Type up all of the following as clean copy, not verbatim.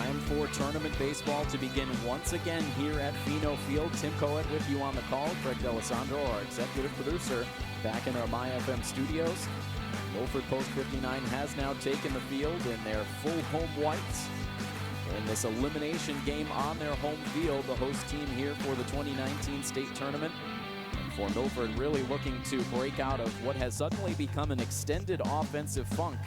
Time for tournament baseball to begin once again here at Pheno Field. Tim Coet with you on the call. Craig D'Alessandro, our executive producer, back in our MyFM studios. Milford Post 59 has now taken the field in their full home whites in this elimination game on their home field, the host team here for the 2019 state tournament. And for Milford, really looking to break out of what has suddenly become an extended offensive funk.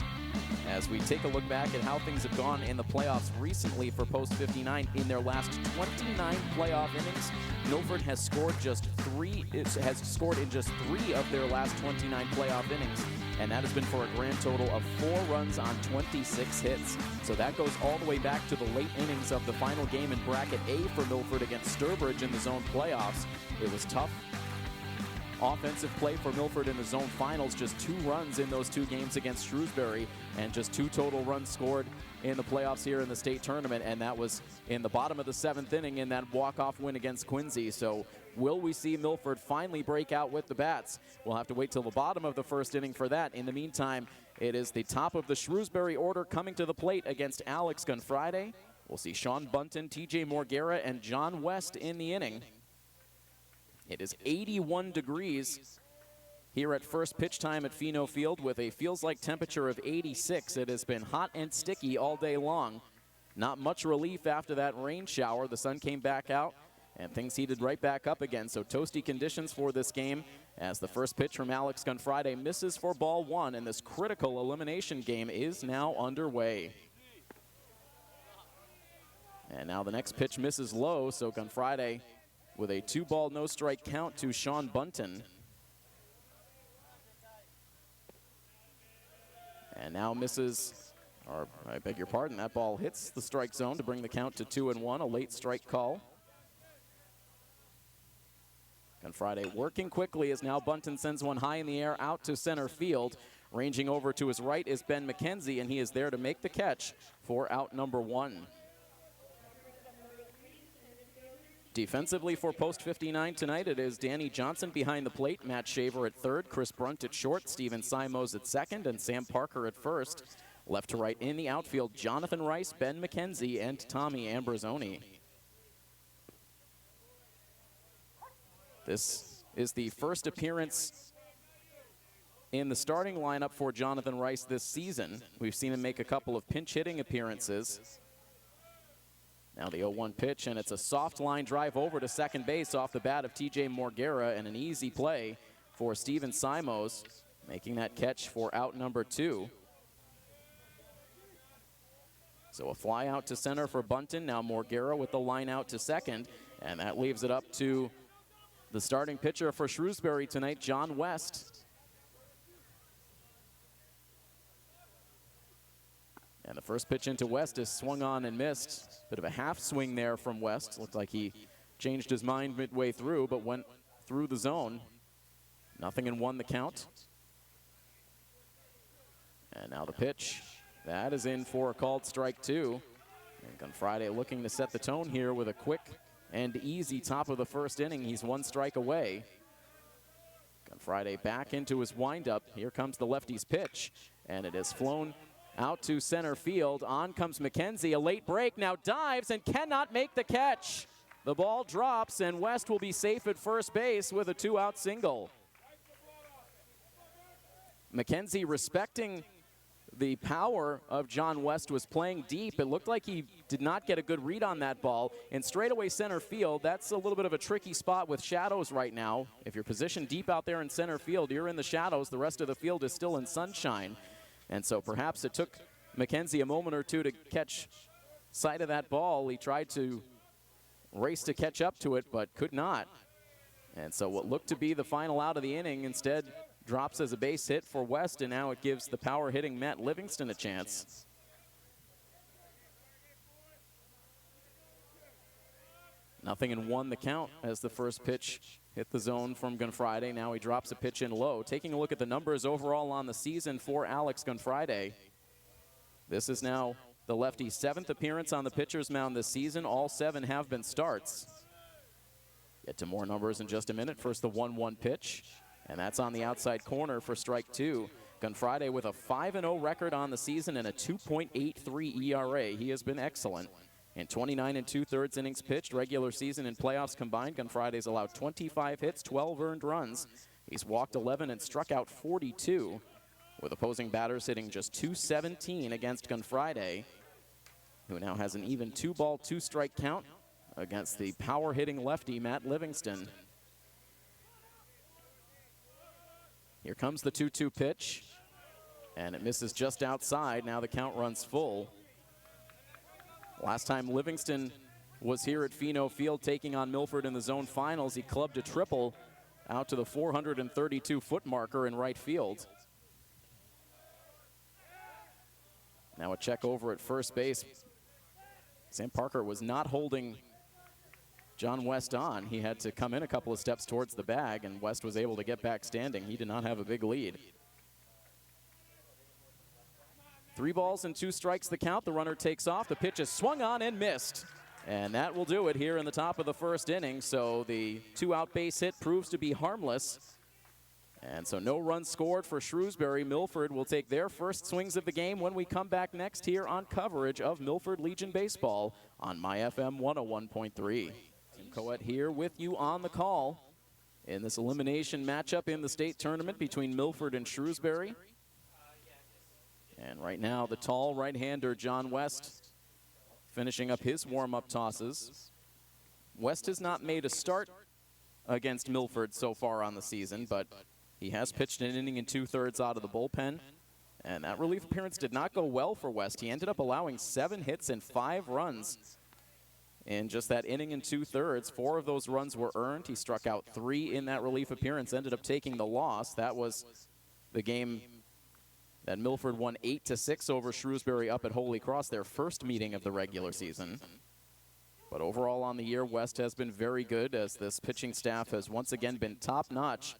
As we take a look back at how things have gone in the playoffs recently for Post 59, in their last 29 playoff innings, Milford has scored in just 3 of their last 29 playoff innings, and that has been for a grand total of 4 runs on 26 hits. So that goes all the way back to the late innings of the final game in Bracket A for Milford against Sturbridge in the zone playoffs. It was tough offensive play for Milford in the zone finals, just 2 runs in those 2 games against Shrewsbury, and just 2 total runs scored in the playoffs here in the state tournament, and that was in the bottom of the 7th inning in that walk-off win against Quincy. So will we see Milford finally break out with the bats? We'll have to wait till the bottom of the 1st inning for that. In the meantime, it is the top of the Shrewsbury order coming to the plate against Alex Gunfriday. We'll see Sean Bunton, TJ Morguera, and John West in the inning. It is 81 degrees here at first pitch time at Pheno Field with a feels-like temperature of 86. It has been hot and sticky all day long. Not much relief after that rain shower. The sun came back out and things heated right back up again. So toasty conditions for this game as the first pitch from Alex Gunfriday misses for ball 1, and this critical elimination game is now underway. And now the next pitch misses low, so Gunfriday with a 2-ball, no-strike count to Sean Bunton. And now misses, or I beg your pardon, that ball hits the strike zone to bring the count to 2-1, a late strike call. Gunfriday working quickly as now Bunton sends one high in the air out to center field. Ranging over to his right is Ben McKenzie, and he is there to make the catch for out number 1. Defensively for Post 59 tonight, it is Danny Johnson behind the plate, Matt Shaver at third, Chris Brunt at short, Steven Simos at second, and Sam Parker at first. Left to right in the outfield, Jonathan Rice, Ben McKenzie, and Tommy Ambrosoni. This is the first appearance in the starting lineup for Jonathan Rice this season. We've seen him make a couple of pinch hitting appearances. Now the 0-1 pitch, and it's a soft line drive over to second base off the bat of TJ Morguera, and an easy play for Steven Simos, making that catch for out number 2. So a fly out to center for Bunton. Now Morguera with the line out to second, and that leaves it up to the starting pitcher for Shrewsbury tonight, John West. And the first pitch into West is swung on and missed. Bit of a half swing there from West. Looked like he changed his mind midway through, but went through the zone. 0-1 the count. And now the pitch. That is in for a called strike 2. And Gunfriday looking to set the tone here with a quick and easy top of the 1st inning. He's 1 strike away. Gunfriday back into his windup. Here comes the lefty's pitch, and it is flown out to center field. On comes McKenzie, a late break, now dives and cannot make the catch. The ball drops, and West will be safe at first base with a 2-out single. McKenzie, respecting the power of John West, was playing deep. It looked like he did not get a good read on that ball. And straightaway center field, that's a little bit of a tricky spot with shadows right now. If you're positioned deep out there in center field, you're in the shadows. The rest of the field is still in sunshine. And so perhaps it took McKenzie a moment or two to catch sight of that ball. He tried to race to catch up to it, but could not. And so what looked to be the final out of the inning instead drops as a base hit for West, and now it gives the power-hitting Matt Livingston a chance. Nothing in 1 the count as the first pitch hit the zone from Gunfriday. Now he drops a pitch in low. Taking a look at the numbers overall on the season for Alex Gunfriday. This is now the lefty's 7th appearance on the pitcher's mound this season. All 7 have been starts. Get to more numbers in just a minute. First the 1-1 pitch, and that's on the outside corner for strike 2. Gunfriday with a 5-0 record on the season and a 2.83 ERA. He has been excellent. In 29 2/3 innings pitched, regular season and playoffs combined, Gunfriday's allowed 25 hits, 12 earned runs. He's walked 11 and struck out 42, with opposing batters hitting just .217 against Gunfriday, who now has an even 2-ball, 2-strike count against the power-hitting lefty Matt Livingston. Here comes the 2-2 pitch, and it misses just outside. Now the count runs full. Last time Livingston was here at Pheno Field taking on Milford in the zone finals, he clubbed a triple out to the 432-foot marker in right field. Now a check over at first base. Sam Parker was not holding John West on. He had to come in a couple of steps towards the bag, and West was able to get back standing. He did not have a big lead. 3 balls and 2 strikes the count. The runner takes off. The pitch is swung on and missed. And that will do it here in the top of the first inning. So the 2-out base hit proves to be harmless. And so no runs scored for Shrewsbury. Milford will take their first swings of the game when we come back next here on coverage of Milford Legion Baseball on MyFM 101.3. Tim Coet here with you on the call in this elimination matchup in the state tournament between Milford and Shrewsbury. And right now, the tall right-hander John West finishing up his warm-up tosses. West has not made a start against Milford so far on the season, but he has pitched an inning and 2/3 out of the bullpen. And that relief appearance did not go well for West. He ended up allowing 7 hits and 5 runs in just that inning and 2/3. 4 of those runs were earned. He struck out 3 in that relief appearance, ended up taking the loss. That was the game that Milford won 8-6 over Shrewsbury up at Holy Cross, their first meeting of the regular season. But overall on the year, West has been very good, as this pitching staff has once again been top-notch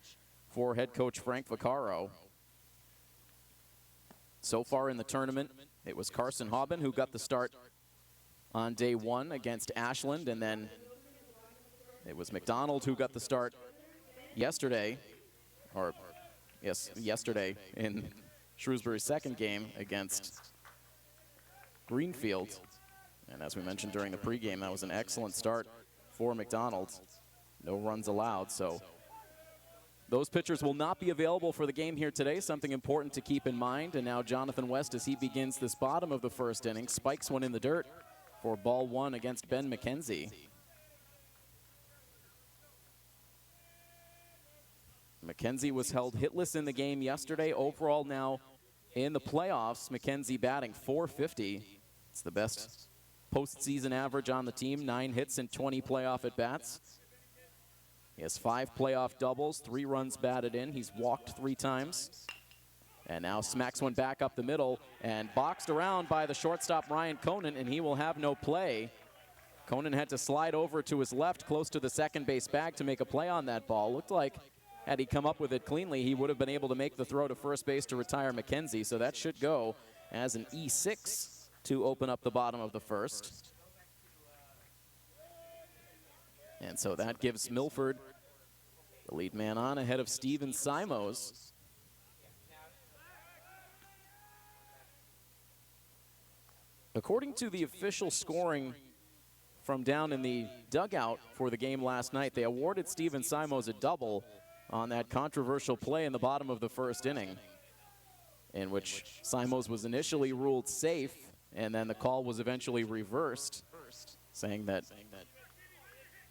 for head coach Frank Vaccaro. So far in the tournament, it was Carson Hauben who got the start on day 1 against Ashland, and then it was McDonald who got the start yesterday, yesterday in Shrewsbury's second game against Greenfield. And as we mentioned during the pregame, that was an excellent start for McDonald. No runs allowed, so those pitchers will not be available for the game here today, something important to keep in mind. And now Jonathan West, as he begins this bottom of the first inning, spikes one in the dirt for ball 1 against Ben McKenzie. McKenzie was held hitless in the game yesterday. Overall now in the playoffs, McKenzie batting .450. It's the best postseason average on the team, 9 hits and 20 playoff at-bats. He has 5 playoff doubles, 3 runs batted in. He's walked 3 times. And now smacks one back up the middle and boxed around by the shortstop Ryan Conan, and he will have no play. Conan had to slide over to his left close to the second base bag to make a play on that ball. Looked like had he come up with it cleanly, he would have been able to make the throw to first base to retire McKenzie. So that should go as an E6 to open up the bottom of the first. And so that gives Milford the lead man on ahead of Steven Simos. According to the official scoring from down in the dugout for the game last night, they awarded Steven Simos a double on that controversial play in the bottom of the first inning, in which Simos was initially ruled safe, and then the call was eventually reversed, saying that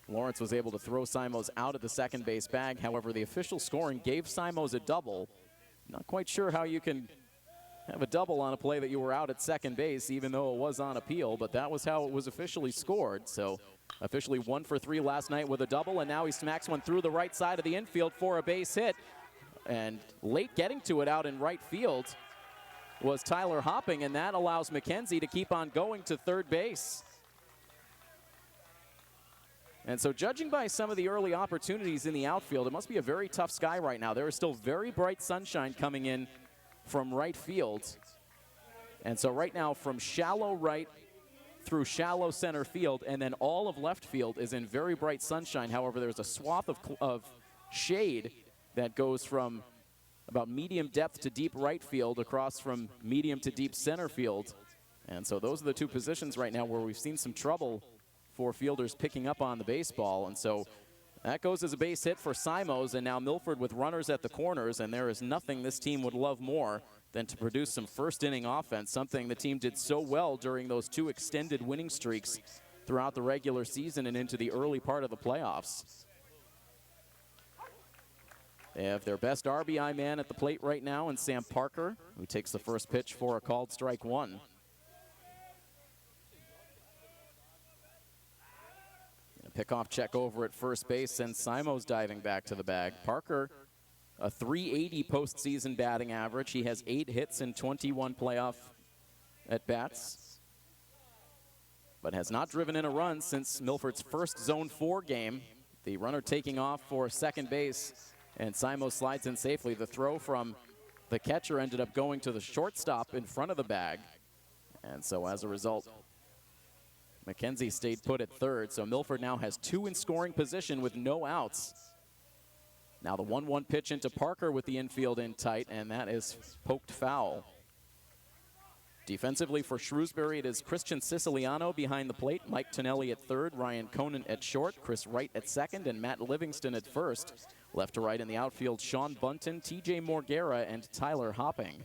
Lawrence was able to throw Simos out of the second base bag. However, the official scoring gave Simos a double. Not quite sure how you can have a double on a play that you were out at second base, even though it was on appeal, but that was how it was officially scored. So officially 1 for 3 last night with a double, and now he smacks one through the right side of the infield for a base hit. And late getting to it out in right field was Tyler Hopping, and that allows McKenzie to keep on going to third base. And so judging by some of the early opportunities in the outfield, it must be a very tough sky right now. There is still very bright sunshine coming in from right field. And so right now from shallow right through shallow center field, and then all of left field is in very bright sunshine. However, there's a swath of shade that goes from about medium depth to deep right field across from medium to deep center field. And so those are the two positions right now where we've seen some trouble for fielders picking up on the baseball. And so that goes as a base hit for Simos, and now Milford with runners at the corners, and there is nothing this team would love more than to produce some first-inning offense, something the team did so well during those two extended winning streaks throughout the regular season and into the early part of the playoffs. They have their best RBI man at the plate right now in Sam Parker, who takes the first pitch for a called strike one. Pickoff check over at first base, and Simos diving back to the bag. Parker, a .380 postseason batting average. He has 8 hits in 21 playoff at-bats, but has not driven in a run since Milford's first Zone 4 game. The runner taking off for second base, and Simos slides in safely. The throw from the catcher ended up going to the shortstop in front of the bag, and so as a result, McKenzie stayed put at third, so Milford now has 2 in scoring position with no outs. Now the 1-1 pitch into Parker with the infield in tight, and that is poked foul. Defensively for Shrewsbury, it is Christian Siciliano behind the plate, Mike Tonelli at third, Ryan Conant at short, Chris Wright at second, and Matt Livingston at first. Left to right in the outfield, Sean Bunton, TJ Morgera, and Tyler Hopping.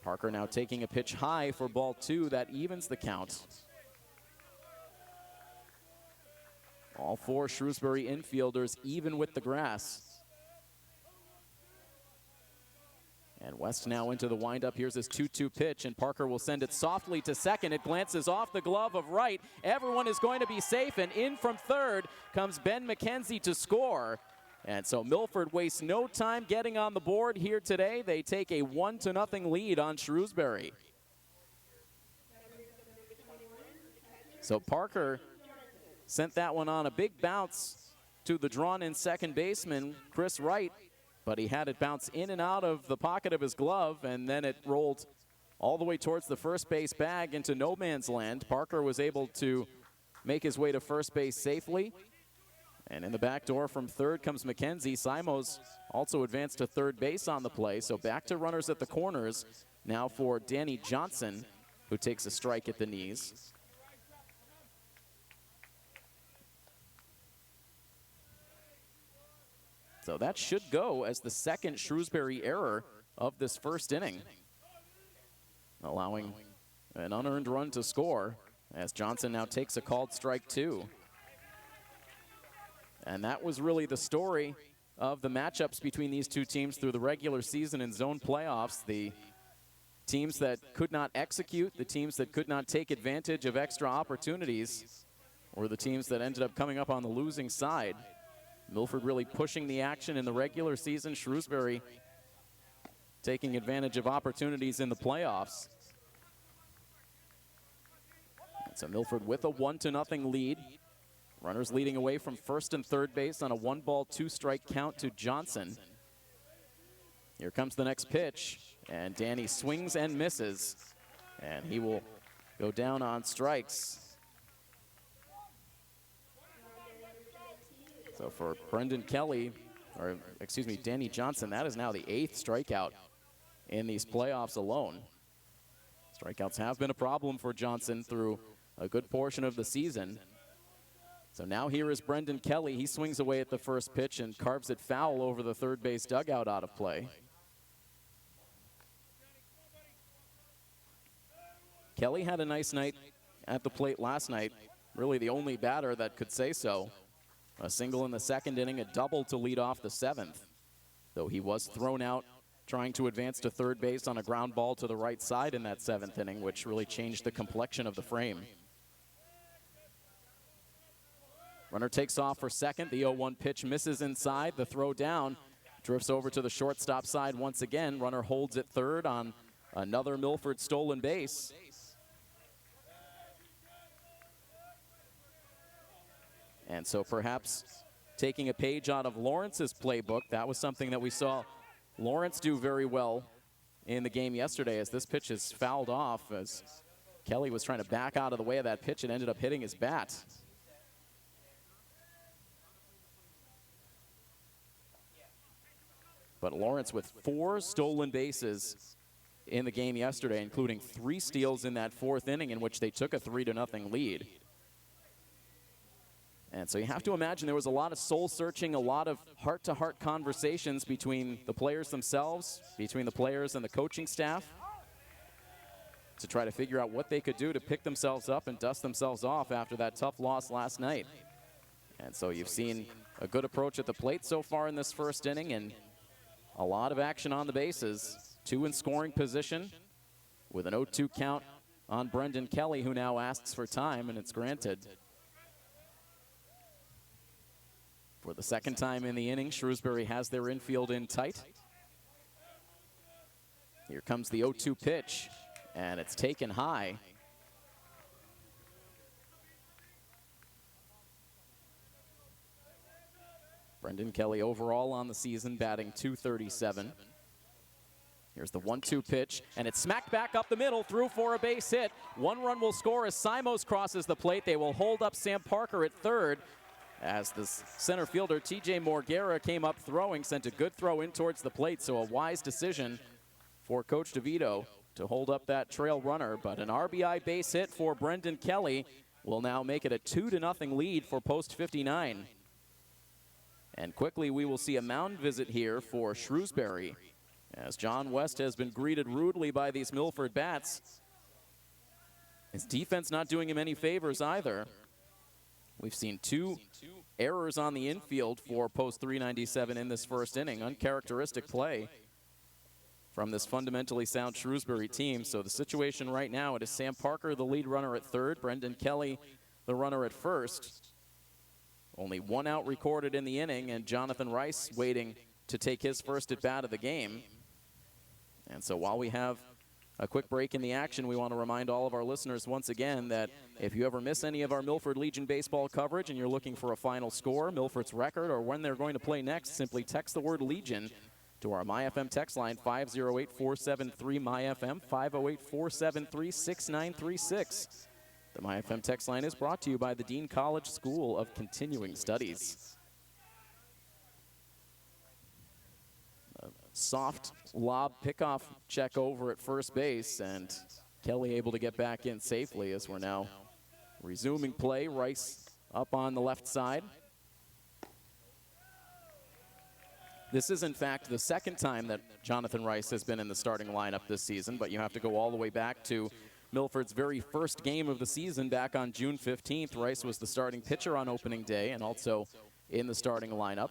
Parker now taking a pitch high for ball 2. That evens the count. All 4 Shrewsbury infielders even with the grass. And West now into the windup. Here's his 2-2 pitch, and Parker will send it softly to second. It glances off the glove of Wright. Everyone is going to be safe, and in from third comes Ben McKenzie to score. And so Milford wastes no time getting on the board here today. They take a 1-0 lead on Shrewsbury. So Parker sent that one on a big bounce to the drawn-in second baseman, Chris Wright, but he had it bounce in and out of the pocket of his glove, and then it rolled all the way towards the first base bag into no man's land. Parker was able to make his way to first base safely. And in the back door from third comes McKenzie. Simos also advanced to third base on the play. So back to runners at the corners now for Danny Johnson, who takes a strike at the knees. So that should go as the second Shrewsbury error of this first inning, allowing an unearned run to score as Johnson now takes a called strike 2. And that was really the story of the matchups between these two teams through the regular season and zone playoffs. The teams that could not execute, the teams that could not take advantage of extra opportunities, were the teams that ended up coming up on the losing side. Milford really pushing the action in the regular season. Shrewsbury taking advantage of opportunities in the playoffs. So Milford with a 1-0 lead. Runners leading away from first and third base on a 1-ball, 2-strike count to Johnson. Here comes the next pitch, and Danny swings and misses, and he will go down on strikes. So for Brendan Kelly, or excuse me, Danny Johnson, that is now the 8th strikeout in these playoffs alone. Strikeouts have been a problem for Johnson through a good portion of the season. So now here is Brendan Kelly. He swings away at the first pitch and carves it foul over the third base dugout out of play. Kelly had a nice night at the plate last night. Really the only batter that could say so. A single in the second inning, a double to lead off the 7th. Though he was thrown out trying to advance to third base on a ground ball to the right side in that 7th inning, which really changed the complexion of the frame. Runner takes off for second. The 0-1 pitch misses inside. The throw down drifts over to the shortstop side once again. Runner holds at third on another Milford stolen base. And so perhaps taking a page out of Lawrence's playbook, that was something that we saw Lawrence do very well in the game yesterday, as this pitch is fouled off as Kelly was trying to back out of the way of that pitch and ended up hitting his bat. But Lawrence with 4 stolen bases in the game yesterday, including 3 steals in that 4th inning in which they took a 3-0 lead. And so you have to imagine there was a lot of soul-searching, a lot of heart-to-heart conversations between the players themselves, between the players and the coaching staff, to try to figure out what they could do to pick themselves up and dust themselves off after that tough loss last night. And so you've seen a good approach at the plate so far in this first inning, and a lot of action on the bases. 2 in scoring position with an 0-2 count on Brendan Kelly, who now asks for time, and it's granted. For the second time in the inning, Shrewsbury has their infield in tight. Here comes the 0-2 pitch, and it's taken high. Brendan Kelly overall on the season batting .237. Here's the 1-2 pitch, and it's smacked back up the middle, through for a base hit. 1 run will score as Simos crosses the plate. They will hold up Sam Parker at third as the center fielder, TJ Morguera, came up throwing, sent a good throw in towards the plate, so a wise decision for Coach DeVito to hold up that trail runner. But an RBI base hit for Brendan Kelly will now make it a 2-0 lead for post 59. And quickly we will see a mound visit here for Shrewsbury, as John West has been greeted rudely by these Milford bats. His defense not doing him any favors either. We've seen 2 errors on the infield for post 397 in this first inning. Uncharacteristic play from this fundamentally sound Shrewsbury team. So the situation right now, it is Sam Parker, the lead runner at third, Brendan Kelly, the runner at first. Only 1 out recorded in the inning, and Jonathan Rice waiting to take his first at bat of the game. And so while we have a quick break in the action, we want to remind all of our listeners once again that if you ever miss any of our Milford Legion baseball coverage and you're looking for a final score, Milford's record, or when they're going to play next, simply text the word Legion to our MyFM text line 508-473-MyFM, 508-473-6936. The MyFM text line is brought to you by the Dean College School of Continuing Studies. Soft lob pickoff check over at first base, and Kelly able to get back in safely as we're now resuming play. Rice up on the left side. This is, in fact, the second time that Jonathan Rice has been in the starting lineup this season, but you have to go all the way back to Milford's very first game of the season back on June 15th. Rice was the starting pitcher on opening day and also in the starting lineup.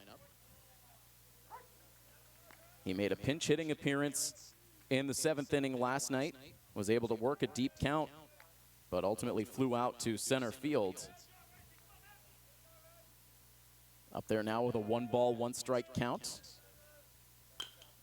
He made a pinch hitting appearance in the 7th inning last night, was able to work a deep count, but ultimately flew out to center field. Up there now with a 1-ball, 1-strike count.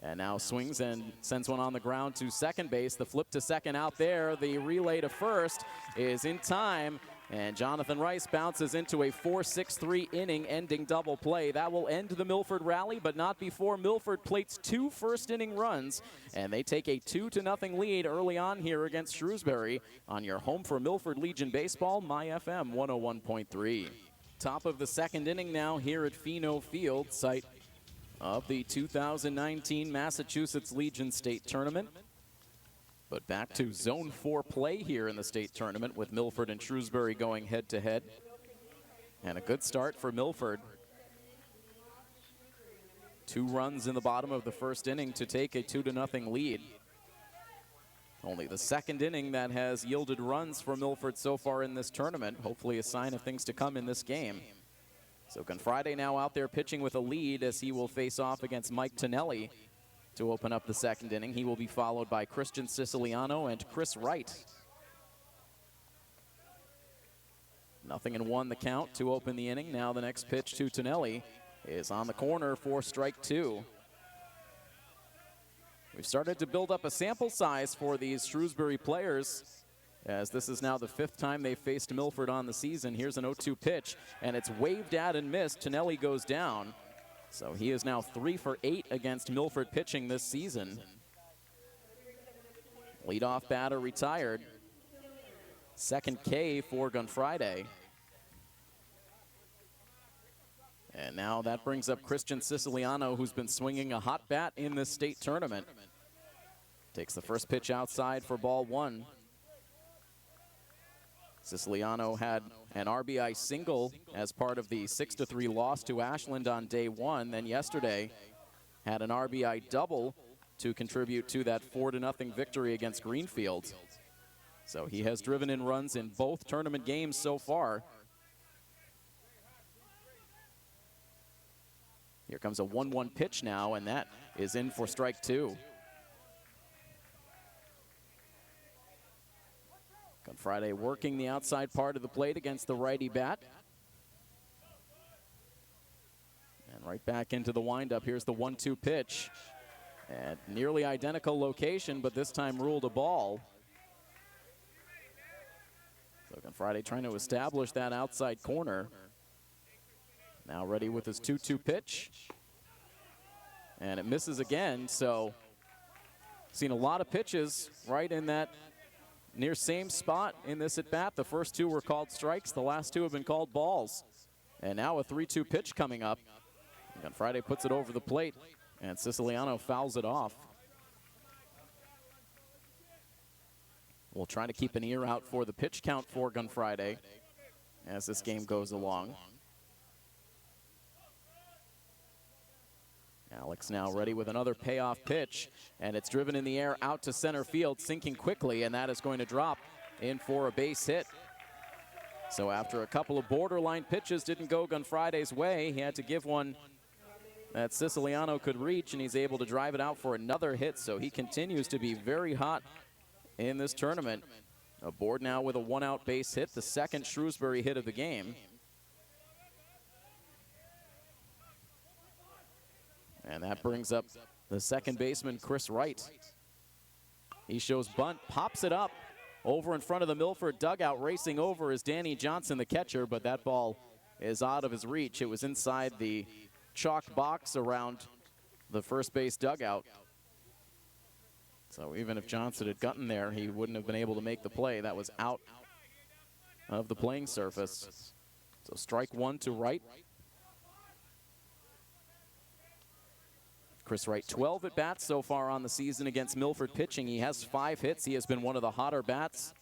And now swings and sends one on the ground to second base. The flip to second out there. The relay to first is in time. And Jonathan Rice bounces into a 4-6-3 inning-ending double play. That will end the Milford rally, but not before Milford plates 2 first-inning runs. And they take a 2-0 lead early on here against Shrewsbury on your home for Milford Legion Baseball, MyFM 101.3. Top of the second inning now here at Pheno Field, site of the 2019 Massachusetts Legion State Tournament. But back to Zone 4 play here in the state tournament with Milford and Shrewsbury going head-to-head. And a good start for Milford. 2 runs in the bottom of the first inning to take a 2-0 lead. Only the second inning that has yielded runs for Milford so far in this tournament. Hopefully a sign of things to come in this game. So Gonfrade now out there pitching with a lead as he will face off against Mike Tonelli to open up the second inning. He will be followed by Christian Siciliano and Chris Wright. 0-1 the count to open the inning. Now the next pitch to Tonelli is on the corner for strike 2. We've started to build up a sample size for these Shrewsbury players, as this is now the 5th time they faced Milford on the season. Here's an 0-2 pitch, and it's waved at and missed. Tonelli goes down. So he is now 3 for 8 against Milford pitching this season. Leadoff batter retired. Second K for Gonfrade. And now that brings up Christian Siciliano, who's been swinging a hot bat in this state tournament. Takes the first pitch outside for ball one. Siciliano had an RBI single as part of the 6-3 loss to Ashland on day one. Then yesterday had an RBI double to contribute to that 4-0 victory against Greenfield. So he has driven in runs in both tournament games so far. Here comes a 1-1 pitch now, and that is in for strike two. Friday working the outside part of the plate against the righty bat. And right back into the windup. Here's the 1-2 pitch. At nearly identical location, but this time ruled a ball. So Friday trying to establish that outside corner. Now ready with his 2-2 pitch. And it misses again, so seen a lot of pitches right in that near same spot in this at-bat. The first two were called strikes. The last two have been called balls. And now a 3-2 pitch coming up. And Friday puts it over the plate, and Siciliano fouls it off. We'll try to keep an ear out for the pitch count for Friday as this game goes along. Alex now ready with another payoff pitch, and it's driven in the air out to center field, sinking quickly, and that is going to drop in for a base hit. So after a couple of borderline pitches didn't go Friday's way, he had to give one that Siciliano could reach, and he's able to drive it out for another hit. So he continues to be very hot in this tournament. Aboard now with a one-out base hit, the second Shrewsbury hit of the game. And that brings up the second baseman, Chris Wright. He shows bunt, pops it up over in front of the Milford dugout. Racing over is Danny Johnson, the catcher, but that ball is out of his reach. It was inside the chalk box around the first base dugout. So even if Johnson had gotten there, he wouldn't have been able to make the play. That was out of the playing surface. So strike one to Wright. Chris Wright, 12 at-bats so far on the season against Milford pitching. He has 5 hits. He has been one of the hotter bats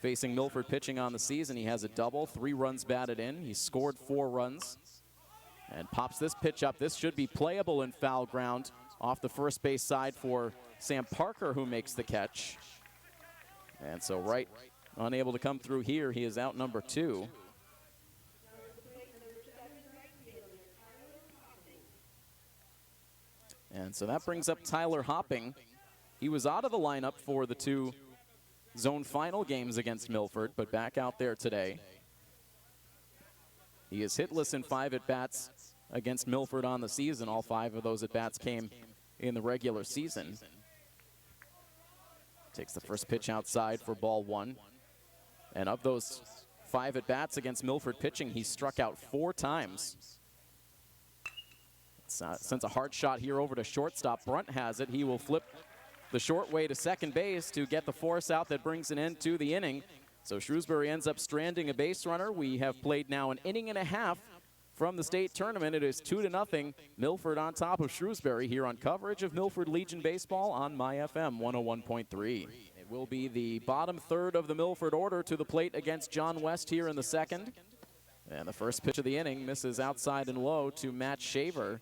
facing Milford pitching on the season. He has a double, 3 runs batted in. He scored 4 runs and pops this pitch up. This should be playable in foul ground off the first base side for Sam Parker, who makes the catch. And so Wright unable to come through here. He is out number 2. And so that brings up Tyler Hopping. He was out of the lineup for the 2 zone final games against Milford, but back out there today. He is hitless in 5 at-bats against Milford on the season. All 5 of those at-bats came in the regular season. Takes the first pitch outside for ball 1. And of those 5 at-bats against Milford pitching, he struck out 4 times. Sends a hard shot here over to shortstop. Brunt has it. He will flip the short way to second base to get the force out that brings an end to the inning. So Shrewsbury ends up stranding a base runner. We have played now an inning and a half from the state tournament. It is 2-0. Milford on top of Shrewsbury here on coverage of Milford Legion Baseball on My FM 101.3. It will be the bottom third of the Milford order to the plate against John West here in the second. And the first pitch of the inning misses outside and low to Matt Shaver.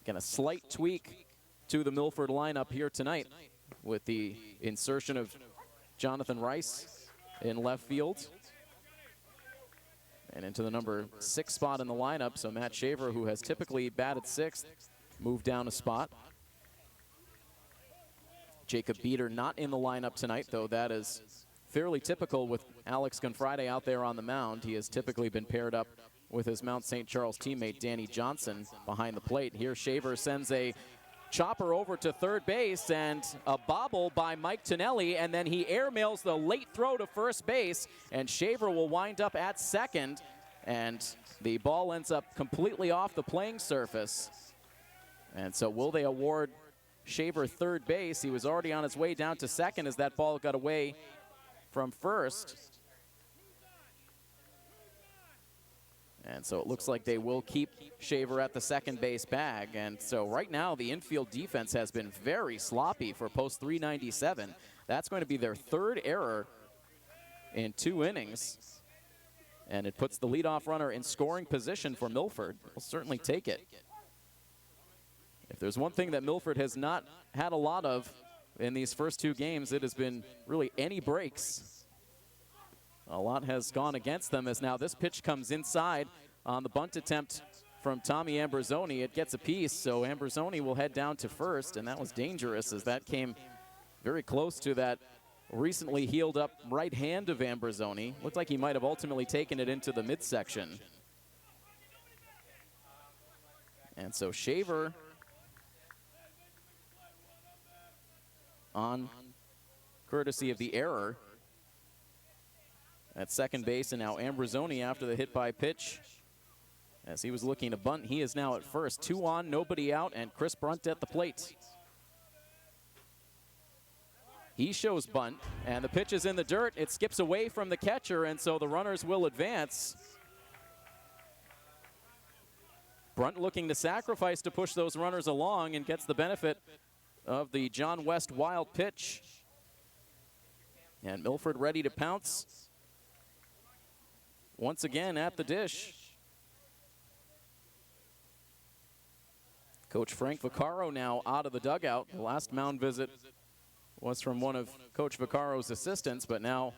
Again, a slight tweak to the Milford lineup here tonight with the insertion of Jonathan Rice in left field and into the number 6 spot in the lineup. So Matt Shaver, who has typically batted 6th, moved down a spot. Jacob Beater not in the lineup tonight, though that is fairly typical with Alex Gunfriday out there on the mound. He has typically been paired up with his Mount St. Charles teammate Danny Johnson behind the plate. Here Shaver sends a chopper over to third base and a bobble by Mike Tonelli, and then he airmails the late throw to first base, and Shaver will wind up at second, and the ball ends up completely off the playing surface. And so will they award Shaver third base? He was already on his way down to second as that ball got away from first. And so it looks like they will keep Shaver at the second base bag. And so right now the infield defense has been very sloppy for post 397. That's going to be their third error in 2 innings. And it puts the leadoff runner in scoring position for Milford. We'll certainly take it. If there's one thing that Milford has not had a lot of in these first 2 games, it has been really any breaks. A lot has gone against them as now this pitch comes inside on the bunt attempt from Tommy Ambrosoni. It gets a piece, so Ambrosoni will head down to first, and that was dangerous as that came very close to that recently healed up right hand of Ambrosoni. Looked like he might have ultimately taken it into the midsection. And so Shaver on courtesy of the error at second base, and now Ambrosoni after the hit by pitch. As he was looking to bunt, he is now at first. 2 on, nobody out, and Chris Brunt at the plate. He shows bunt, and the pitch is in the dirt. It skips away from the catcher, and so the runners will advance. Brunt looking to sacrifice to push those runners along and gets the benefit of the John West wild pitch. And Milford ready to pounce once again at the dish. Coach Frank Vaccaro now out of the dugout. The last mound visit was from one of Coach Vaccaro's assistants, but now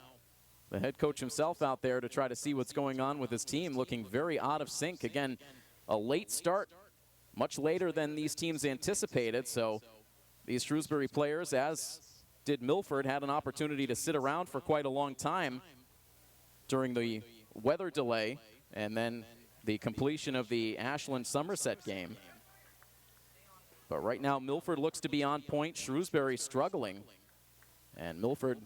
the head coach himself out there to try to see what's going on with his team, looking very out of sync. Again, a late start, much later than these teams anticipated, so these Shrewsbury players, as did Milford, had an opportunity to sit around for quite a long time during the weather delay and then the completion of the Ashland-Somerset game. But right now, Milford looks to be on point. Shrewsbury struggling. And Milford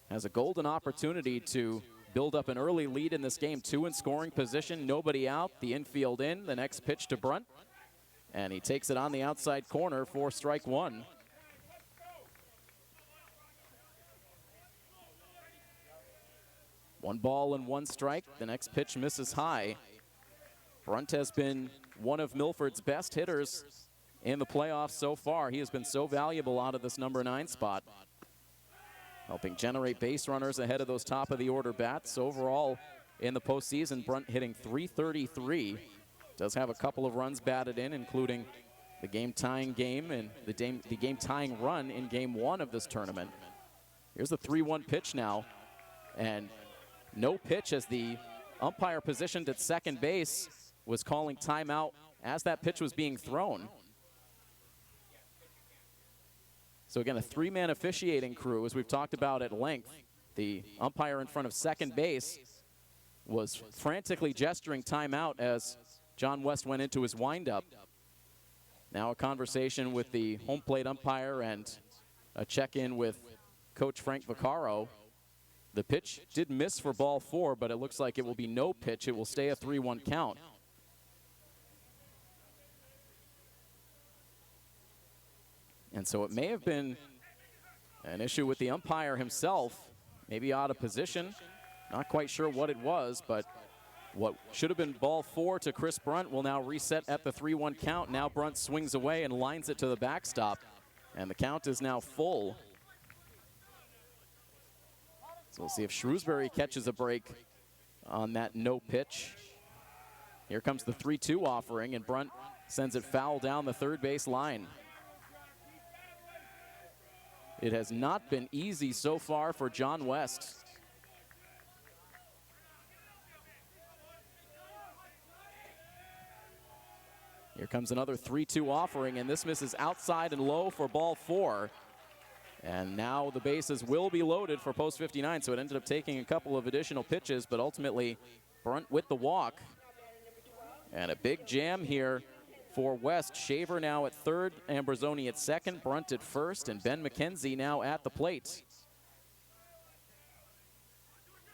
has a golden opportunity to build up an early lead in this game. 2 in scoring position, nobody out, the infield in, the next pitch to Brunt. And he takes it on the outside corner for strike 1. One ball and 1 strike. The next pitch misses high. Brunt has been one of Milford's best hitters in the playoffs so far. He has been so valuable out of this number 9 spot, helping generate base runners ahead of those top of the order bats. Overall in the postseason, Brunt hitting .333. Does have a couple of runs batted in, including the game-tying game and the game-tying run in game 1 of this tournament. Here's the 3-1 pitch now, and no pitch as the umpire positioned at second base was calling timeout as that pitch was being thrown. So again, a 3-man officiating crew, as we've talked about at length. The umpire in front of second base was frantically gesturing timeout as John West went into his windup. Now a conversation with the home plate umpire and a check-in with Coach Frank Vaccaro. The pitch did miss for ball 4, but it looks like it will be no pitch. It will stay a 3-1 count. And so it may have been an issue with the umpire himself, maybe out of position. Not quite sure what it was, but what should have been ball 4 to Chris Brunt will now reset at the 3-1 count. Now Brunt swings away and lines it to the backstop, and the count is now full. So we'll see if Shrewsbury catches a break on that no pitch. Here comes the 3-2 offering, and Brunt sends it foul down the third base line. It has not been easy so far for John West. Here comes another 3-2 offering, and this misses outside and low for ball 4. And now the bases will be loaded for post 59, so it ended up taking a couple of additional pitches, but ultimately Brunt with the walk. And a big jam here for West. Shaver now at third, Ambrosoni at second, Brunt at first, and Ben McKenzie now at the plate.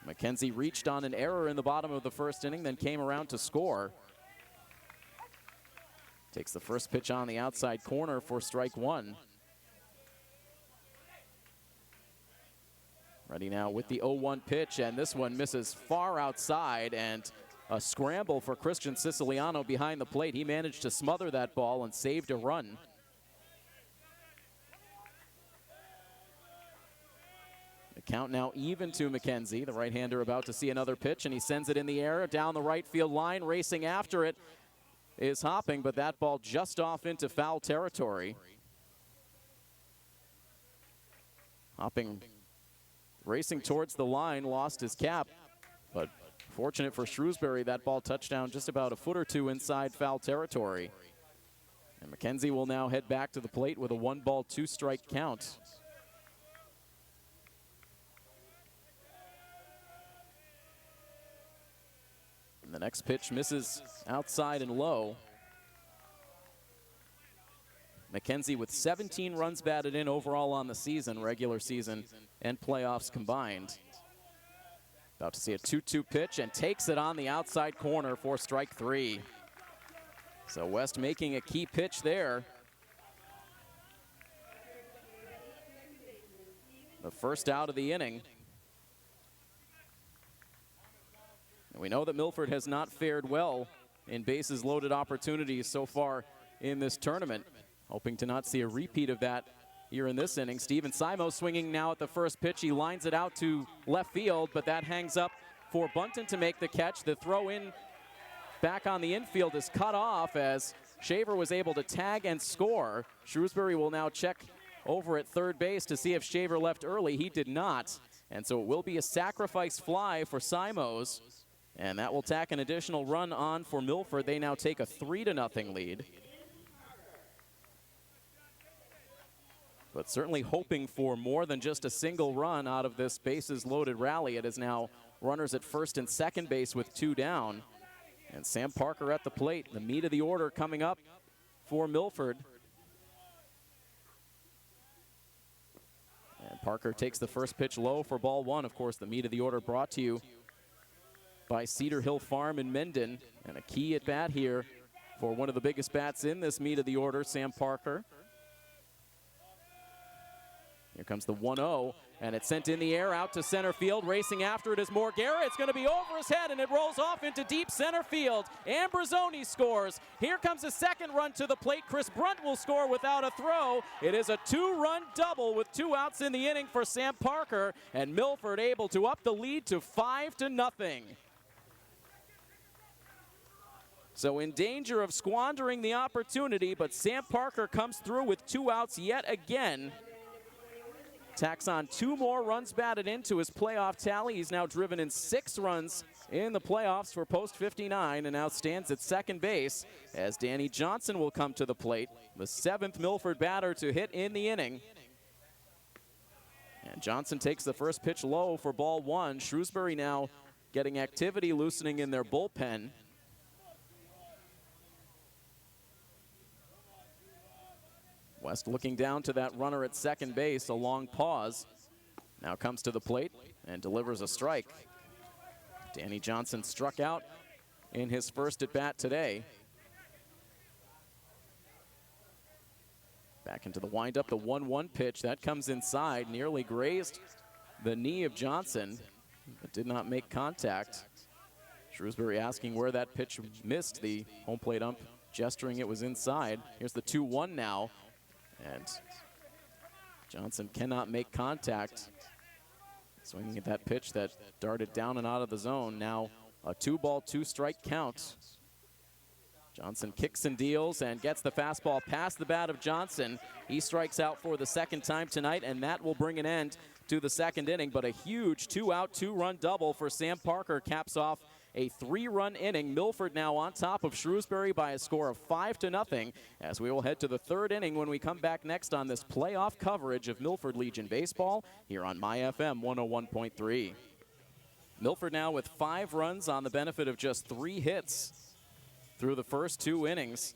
McKenzie reached on an error in the bottom of the first inning, then came around to score. Takes the first pitch on the outside corner for strike 1. Ready now with the 0-1 pitch, and this one misses far outside, and a scramble for Christian Siciliano behind the plate. He managed to smother that ball and saved a run. The count now even to McKenzie. The right-hander about to see another pitch, and he sends it in the air down the right field line. Racing after it is Hopping, but that ball just off into foul territory. Hopping racing towards the line, lost his cap, but fortunate for Shrewsbury, that ball touched down just about a foot or two inside foul territory. And McKenzie will now head back to the plate with a 1-ball, 2-strike count. And the next pitch misses outside and low. McKenzie with 17 runs batted in overall on the season, regular season and playoffs combined. About to see a 2-2 pitch and takes it on the outside corner for strike 3. So West making a key pitch there. The first out of the inning. And we know that Milford has not fared well in bases loaded opportunities so far in this tournament. Hoping to not see a repeat of that here in this inning. Steven Simo swinging now at the first pitch. He lines it out to left field, but that hangs up for Bunton to make the catch. The throw in back on the infield is cut off as Shaver was able to tag and score. Shrewsbury will now check over at third base to see if Shaver left early. He did not. And so it will be a sacrifice fly for Simos. And that will tack an additional run on for Milford. They now take a 3-0 lead. But certainly hoping for more than just a single run out of this bases loaded rally. It is now runners at first and second base with 2 down. And Sam Parker at the plate. The meat of the order coming up for Milford. And Parker takes the first pitch low for ball 1. Of course, the meat of the order brought to you by Cedar Hill Farm in Mendon. And a key at bat here for one of the biggest bats in this meat of the order, Sam Parker. Here comes the 1-0, and it's sent in the air out to center field. Racing after it is Morguera. It's going to be over his head, and it rolls off into deep center field. Ambrosoni scores. Here comes a second run to the plate. Chris Brunt will score without a throw. It is a 2-run double with 2 outs in the inning for Sam Parker, and Milford able to up the lead to 5-0. So in danger of squandering the opportunity, but Sam Parker comes through with 2 outs yet again. Tacks on 2 more runs batted into his playoff tally. He's now driven in 6 runs in the playoffs for post 59 and now stands at second base as Danny Johnson will come to the plate, the 7th Milford batter to hit in the inning. And Johnson takes the first pitch low for ball 1. Shrewsbury now getting activity loosening in their bullpen. West looking down to that runner at second base, a long pause. Now comes to the plate and delivers a strike. Danny Johnson struck out in his first at bat today. Back into the windup, the 1-1 pitch. That comes inside, nearly grazed the knee of Johnson, but did not make contact. Shrewsbury asking where that pitch missed. The home plate ump gesturing it was inside. Here's the 2-1 now. And Johnson cannot make contact. Swinging at that pitch that darted down and out of the zone. Now a 2-ball, 2-strike count. Johnson kicks and deals and gets the fastball past the bat of Johnson. He strikes out for the 2nd time tonight, and that will bring an end to the 2nd inning. But a huge 2-out, 2-run double for Sam Parker caps off a 3-run inning. Milford now on top of Shrewsbury by a score of 5-0 as we will head to the 3rd inning when we come back next on this playoff coverage of Milford Legion Baseball here on MyFM 101.3. Milford now with 5 runs on the benefit of just 3 hits through the first 2 innings.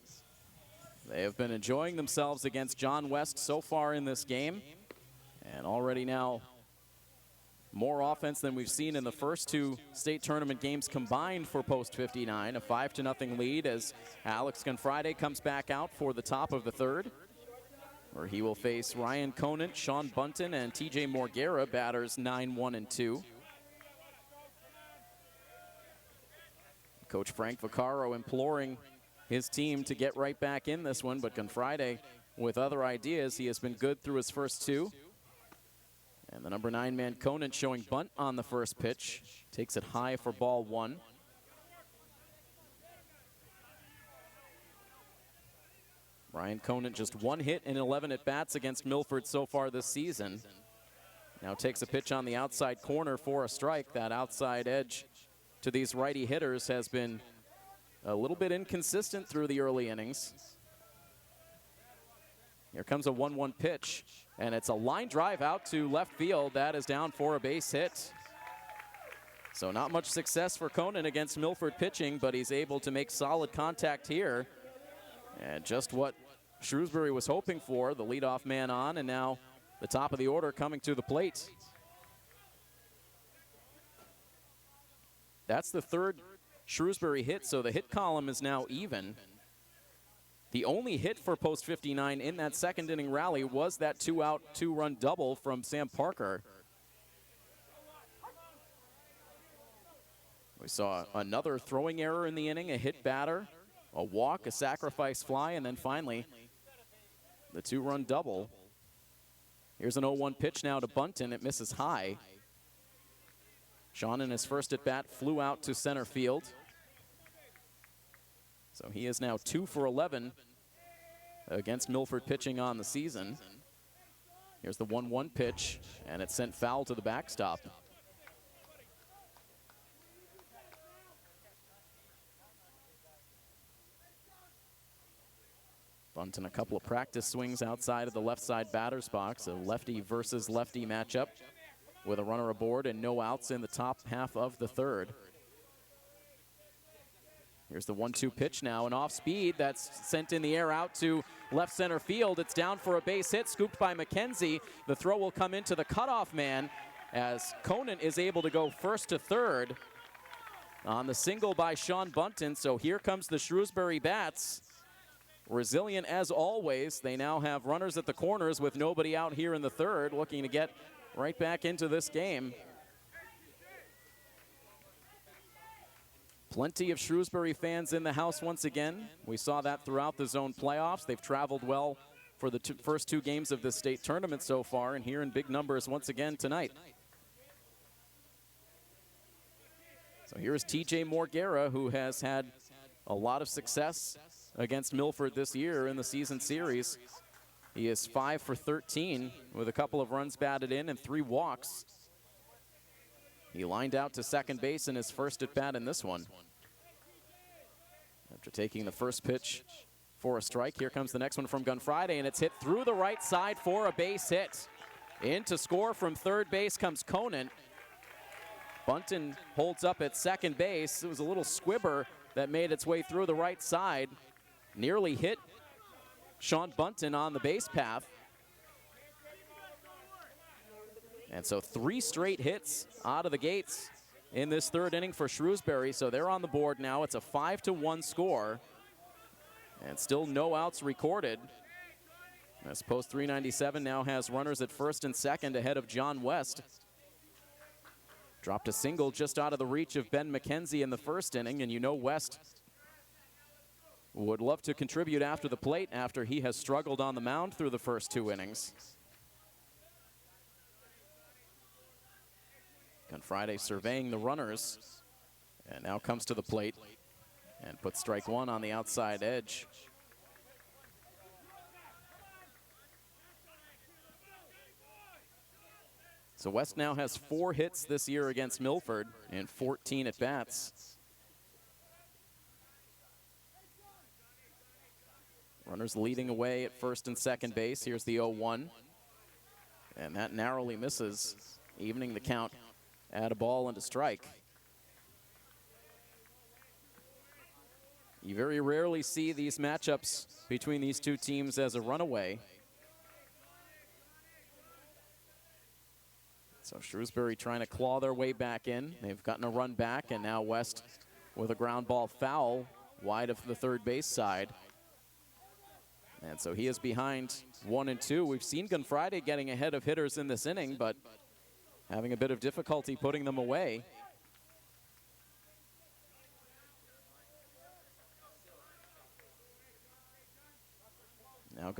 They have been enjoying themselves against John West so far in this game, and already now more offense than we've seen in the first 2 state tournament games combined for post 59. A 5-0 lead as Alex Gonfride comes back out for the top of the 3rd, where he will face Ryan Conant, Sean Bunton, and TJ Morguera, batters 9, 1, and 2. Coach Frank Vaccaro imploring his team to get right back in this one, but Gunfriday with other ideas. He has been good through his first two. And the number 9 man Conan showing bunt on the first pitch. Takes it high for ball 1. Ryan Conan just 1 hit in 11 at-bats against Milford so far this season. Now takes a pitch on the outside corner for a strike. That outside edge to these righty hitters has been a little bit inconsistent through the early innings. Here comes a 1-1 pitch, and it's a line drive out to left field. That is down for a base hit. So not much success for Conan against Milford pitching, but he's able to make solid contact here. And just what Shrewsbury was hoping for, the leadoff man on, and now the top of the order coming to the plate. That's the third Shrewsbury hit, so the hit column is now even. The only hit for post 59 in that second inning rally was that 2-out, 2-run double from Sam Parker. We saw another throwing error in the inning, a hit batter, a walk, a sacrifice fly, and then finally the 2-run double. Here's an 0-1 pitch now to Bunton. It misses high. Sean in his first at bat flew out to center field. So he is now 2 for 11 against Milford pitching on the season. Here's the 1-1 pitch, and it's sent foul to the backstop. Bunton a couple of practice swings outside of the left side batter's box, a lefty versus lefty matchup with a runner aboard and no outs in the top half of the third. Here's the 1-2 pitch now, and off speed. That's sent in the air out to left center field. It's down for a base hit, scooped by McKenzie. The throw will come into the cutoff man as Conan is able to go first to third on the single by Sean Bunton. So here comes the Shrewsbury Bats. Resilient as always. They now have runners at the corners with nobody out here in the third, looking to get right back into this game. Plenty of Shrewsbury fans in the house once again. We saw that throughout the zone playoffs. They've traveled well for the first two games of this state tournament so far, and here in big numbers once again tonight. So here's TJ Morguera, who has had a lot of success against Milford this year in the season series. He is 5 for 13 with a couple of runs batted in and 3 walks. He lined out to second base in his first at bat in this one. After taking the first pitch for a strike, here comes the next one from Gunfriday, and it's hit through the right side for a base hit. In to score from third base comes Conan. Bunton holds up at second base. It was a little squibber that made its way through the right side. Nearly hit Sean Bunton on the base path. And so 3 straight hits out of the gates in this third inning for Shrewsbury. So they're on the board now. It's a 5-1 score. And still no outs recorded. As post 397 now has runners at first and second ahead of John West. Dropped a single just out of the reach of Ben McKenzie in the first inning. And you know West would love to contribute after the plate after he has struggled on the mound through the first 2 innings. Gunfriday surveying the runners, and now comes to the plate and puts strike 1 on the outside edge. So West now has 4 hits this year against Milford and 14 at bats. Runners leading away at first and second base. Here's the 0-1, and that narrowly misses, evening the count at a ball and a strike. You very rarely see these matchups between these two teams as a runaway. So Shrewsbury trying to claw their way back in. They've gotten a run back, and now West with a ground ball foul wide of the third base side. And so he is behind 1 and 2. We've seen Gunfriday getting ahead of hitters in this inning, but having a bit of difficulty putting them away.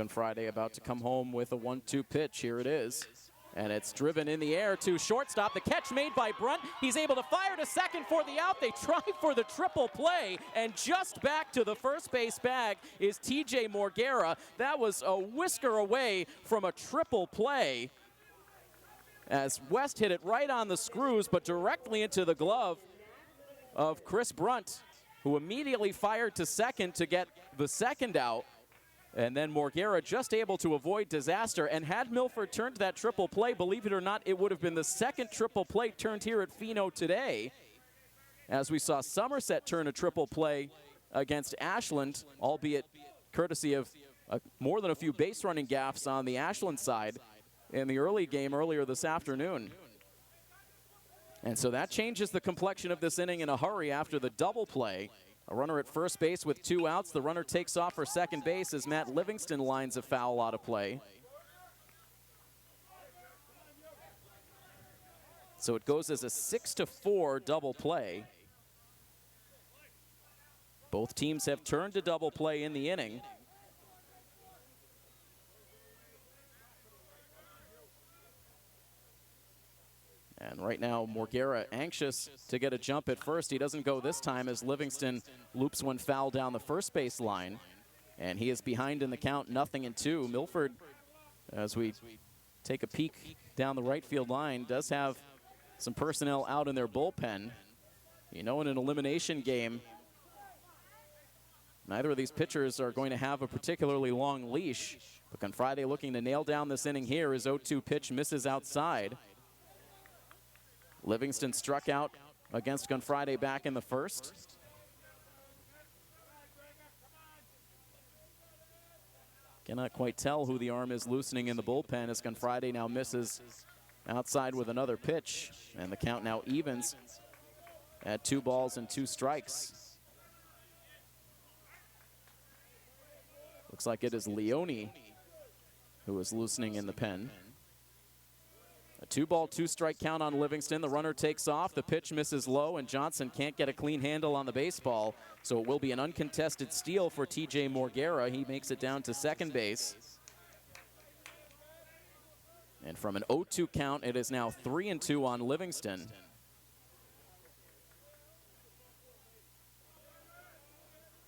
Friday about to come home with a 1-2 pitch. Here it is. And it's driven in the air to shortstop. The catch made by Brunt. He's able to fire to second for the out. They try for the triple play. And just back to the first base bag is TJ Morguera. That was a whisker away from a triple play, as West hit it right on the screws, but directly into the glove of Chris Brunt, who immediately fired to second to get the second out. And then Morguera just able to avoid disaster. And had Milford turned that triple play, believe it or not, it would have been the second triple play turned here at Pheno today, as we saw Somerset turn a triple play against Ashland, albeit courtesy of more than a few base running gaffes on the Ashland side in the early game earlier this afternoon. And so that changes the complexion of this inning in a hurry after the double play. A runner at first base with 2 outs. The runner takes off for second base as Matt Livingston lines a foul out of play. So it goes as a 6-4 double play. Both teams have turned to double play in the inning. And right now, Morguera anxious to get a jump at first. He doesn't go this time as Livingston loops one foul down the first base line. And he is behind in the count, 0-2. Milford, as we take a peek down the right field line, does have some personnel out in their bullpen. You know, in an elimination game, neither of these pitchers are going to have a particularly long leash. But Confrade looking to nail down this inning here. His 0-2 pitch misses outside. Livingston struck out against Confrade back in the first. Cannot quite tell who the arm is loosening in the bullpen as Confrade now misses outside with another pitch. And the count now evens at 2 balls and 2 strikes. Looks like it is Leone who is loosening in the pen. A 2-ball, 2-strike count on Livingston. The runner takes off. The pitch misses low, and Johnson can't get a clean handle on the baseball. So it will be an uncontested steal for TJ Morguera. He makes it down to second base. And from an 0-2 count, it is now 3-2 on Livingston.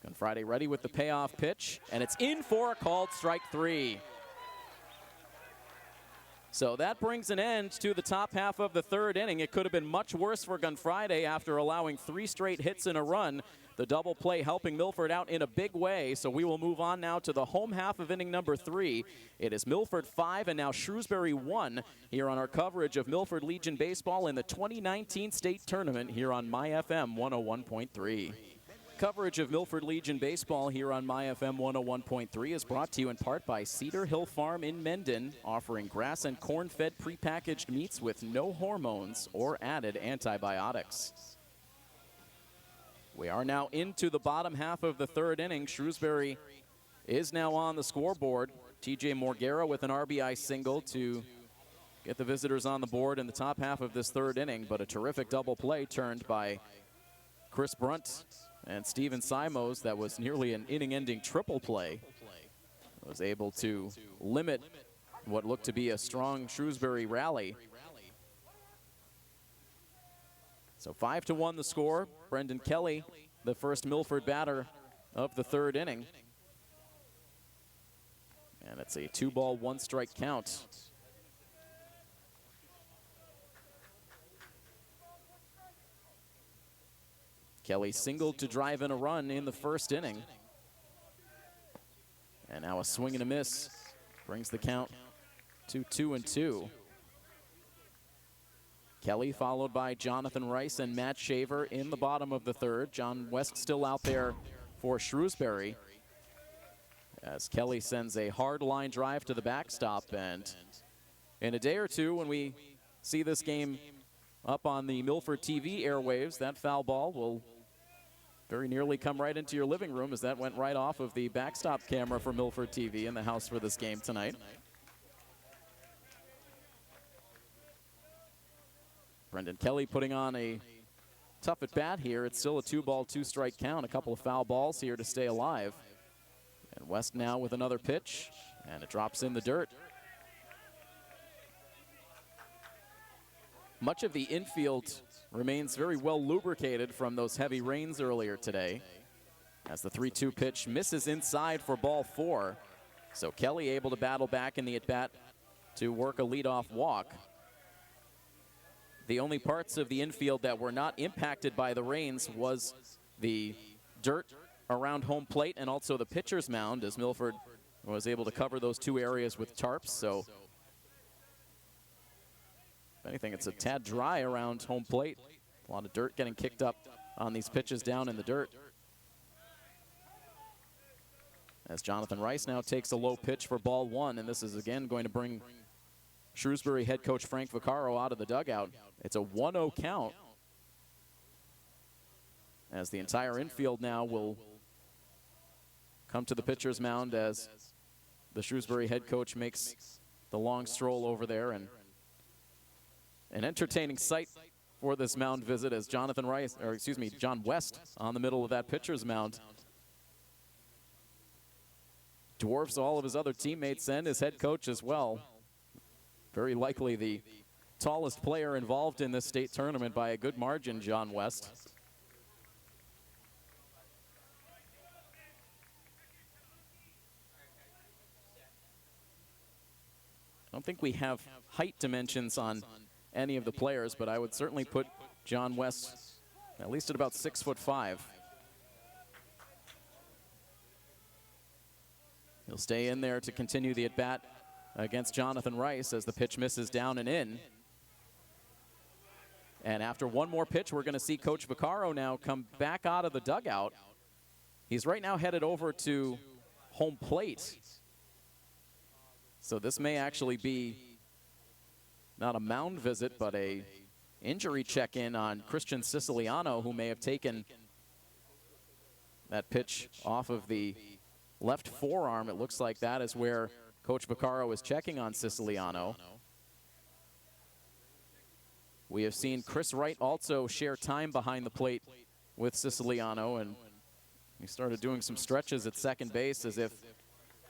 Confrade ready with the payoff pitch, and it's in for a called strike 3. So that brings an end to the top half of the third inning. It could have been much worse for Confrade after allowing 3 straight hits in a run. The double play helping Milford out in a big way. So we will move on now to the home half of inning number 3. It is Milford 5 and now Shrewsbury 1 here on our coverage of Milford Legion Baseball in the 2019 state tournament here on MyFM 101.3. Coverage of Milford Legion Baseball here on MyFM 101.3 is brought to you in part by Cedar Hill Farm in Mendon, offering grass and corn-fed prepackaged meats with no hormones or added antibiotics. We are now into the bottom half of the third inning. Shrewsbury is now on the scoreboard. TJ Morguera with an RBI single to get the visitors on the board in the top half of this third inning, but a terrific double play turned by Chris Brunt and Steven Simos. That was nearly an inning-ending triple play. Was able to limit what looked to be a strong Shrewsbury rally. So 5-1 the score. Brendan Kelly, the first Milford batter of the third inning. And it's a 2-ball, 1-strike count. Kelly singled to drive in a run in the first inning. And now a swing and a miss brings the count to 2-2. Kelly followed by Jonathan Rice and Matt Shaver in the bottom of the third. John West still out there for Shrewsbury, as Kelly sends a hard line drive to the backstop. And in a day or two, when we see this game up on the Milford TV airwaves, that foul ball will very nearly come right into your living room, as that went right off of the backstop camera for Milford TV in the house for this game tonight. Brendan Kelly putting on a tough at bat here. It's still a 2-ball, 2-strike count. A couple of foul balls here to stay alive. And West now with another pitch. And it drops in the dirt. Much of the infield remains very well lubricated from those heavy rains earlier today, as the 3-2 pitch misses inside for ball 4. So Kelly able to battle back in the at-bat to work a leadoff walk. The only parts of the infield that were not impacted by the rains was the dirt around home plate and also the pitcher's mound, as Milford was able to cover those two areas with tarps. So if anything, it's a tad dry around home plate. A lot of dirt getting kicked up on these pitches down in the dirt. As Jonathan Rice now takes a low pitch for ball 1, and this is again going to bring Shrewsbury head coach Frank Vaccaro out of the dugout. It's a 1-0 count, as the entire infield now will come to the pitcher's mound as the Shrewsbury head coach makes the long stroll over there. And an entertaining sight for this mound visit as John West on the middle of that pitcher's mound dwarfs all of his other teammates and his head coach as well. Very likely the tallest player involved in this state tournament by a good margin, John West. I don't think we have height dimensions on any of the players, but I would certainly put John West at least at about 6'5". He'll stay in there to continue the at-bat against Jonathan Rice as the pitch misses down and in. And after one more pitch, we're going to see Coach Vaccaro now come back out of the dugout. He's right now headed over to home plate. So this may actually be not a mound visit, but a injury check-in on Christian Siciliano, who may have taken that pitch off of the left forearm. It looks like that is where Coach Vaccaro is checking on Siciliano. We have seen Chris Wright also share time behind the plate with Siciliano, and he started doing some stretches at second base as if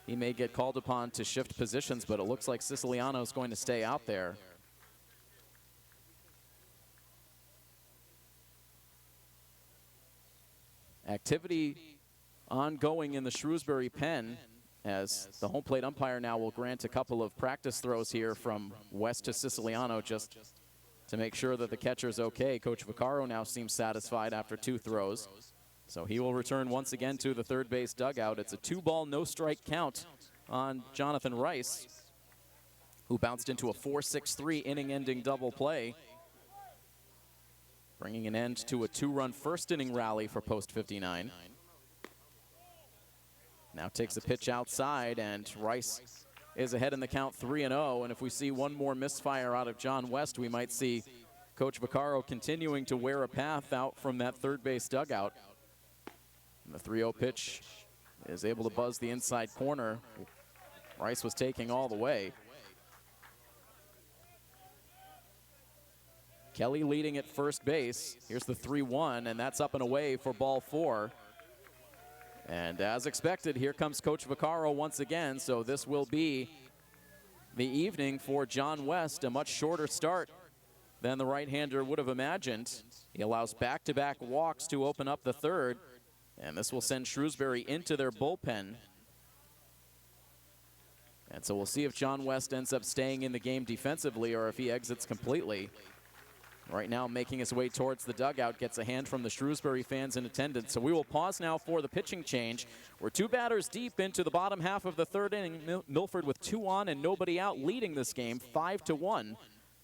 he may get called upon to shift positions, but it looks like Siciliano is going to stay out there. Activity ongoing in the Shrewsbury pen, as the home plate umpire now will grant a couple of practice throws here from West to Siciliano just to make sure that the catcher's okay. Coach Vaccaro now seems satisfied after 2 throws. So he will return once again to the third base dugout. It's a 2-ball, no-strike count on Jonathan Rice, who bounced into a 4-6-3 inning-ending double play, bringing an end to a 2-run first-inning rally for Post 59. Now takes a pitch outside, and Rice is ahead in the count 3-0. And if we see one more misfire out of John West, we might see Coach Vaccaro continuing to wear a path out from that third base dugout. And the 3-0 pitch is able to buzz the inside corner. Rice was taking all the way. Kelly leading at first base. Here's the 3-1, and that's up and away for ball 4. And as expected, here comes Coach Vaccaro once again. So this will be the evening for John West, a much shorter start than the right-hander would have imagined. He allows back-to-back walks to open up the third, and this will send Shrewsbury into their bullpen. And so we'll see if John West ends up staying in the game defensively or if he exits completely. Right now, making his way towards the dugout, gets a hand from the Shrewsbury fans in attendance. So we will pause now for the pitching change. We're 2 batters deep into the bottom half of the third inning. Milford with 2 on and nobody out, leading this game 5-1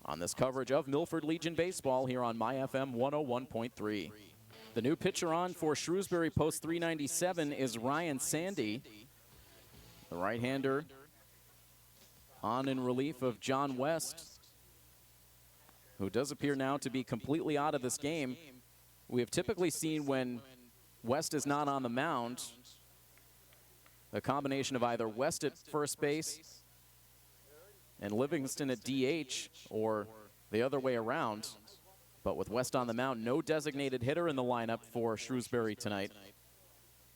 on this coverage of Milford Legion Baseball here on MyFM 101.3. The new pitcher on for Shrewsbury Post 397 is Ryan Sandy, the right-hander, on in relief of John West, who does appear now to be completely out of this game. We have typically seen when West is not on the mound, a combination of either West at first base and Livingston at DH, or the other way around. But with West on the mound, no designated hitter in the lineup for Shrewsbury tonight.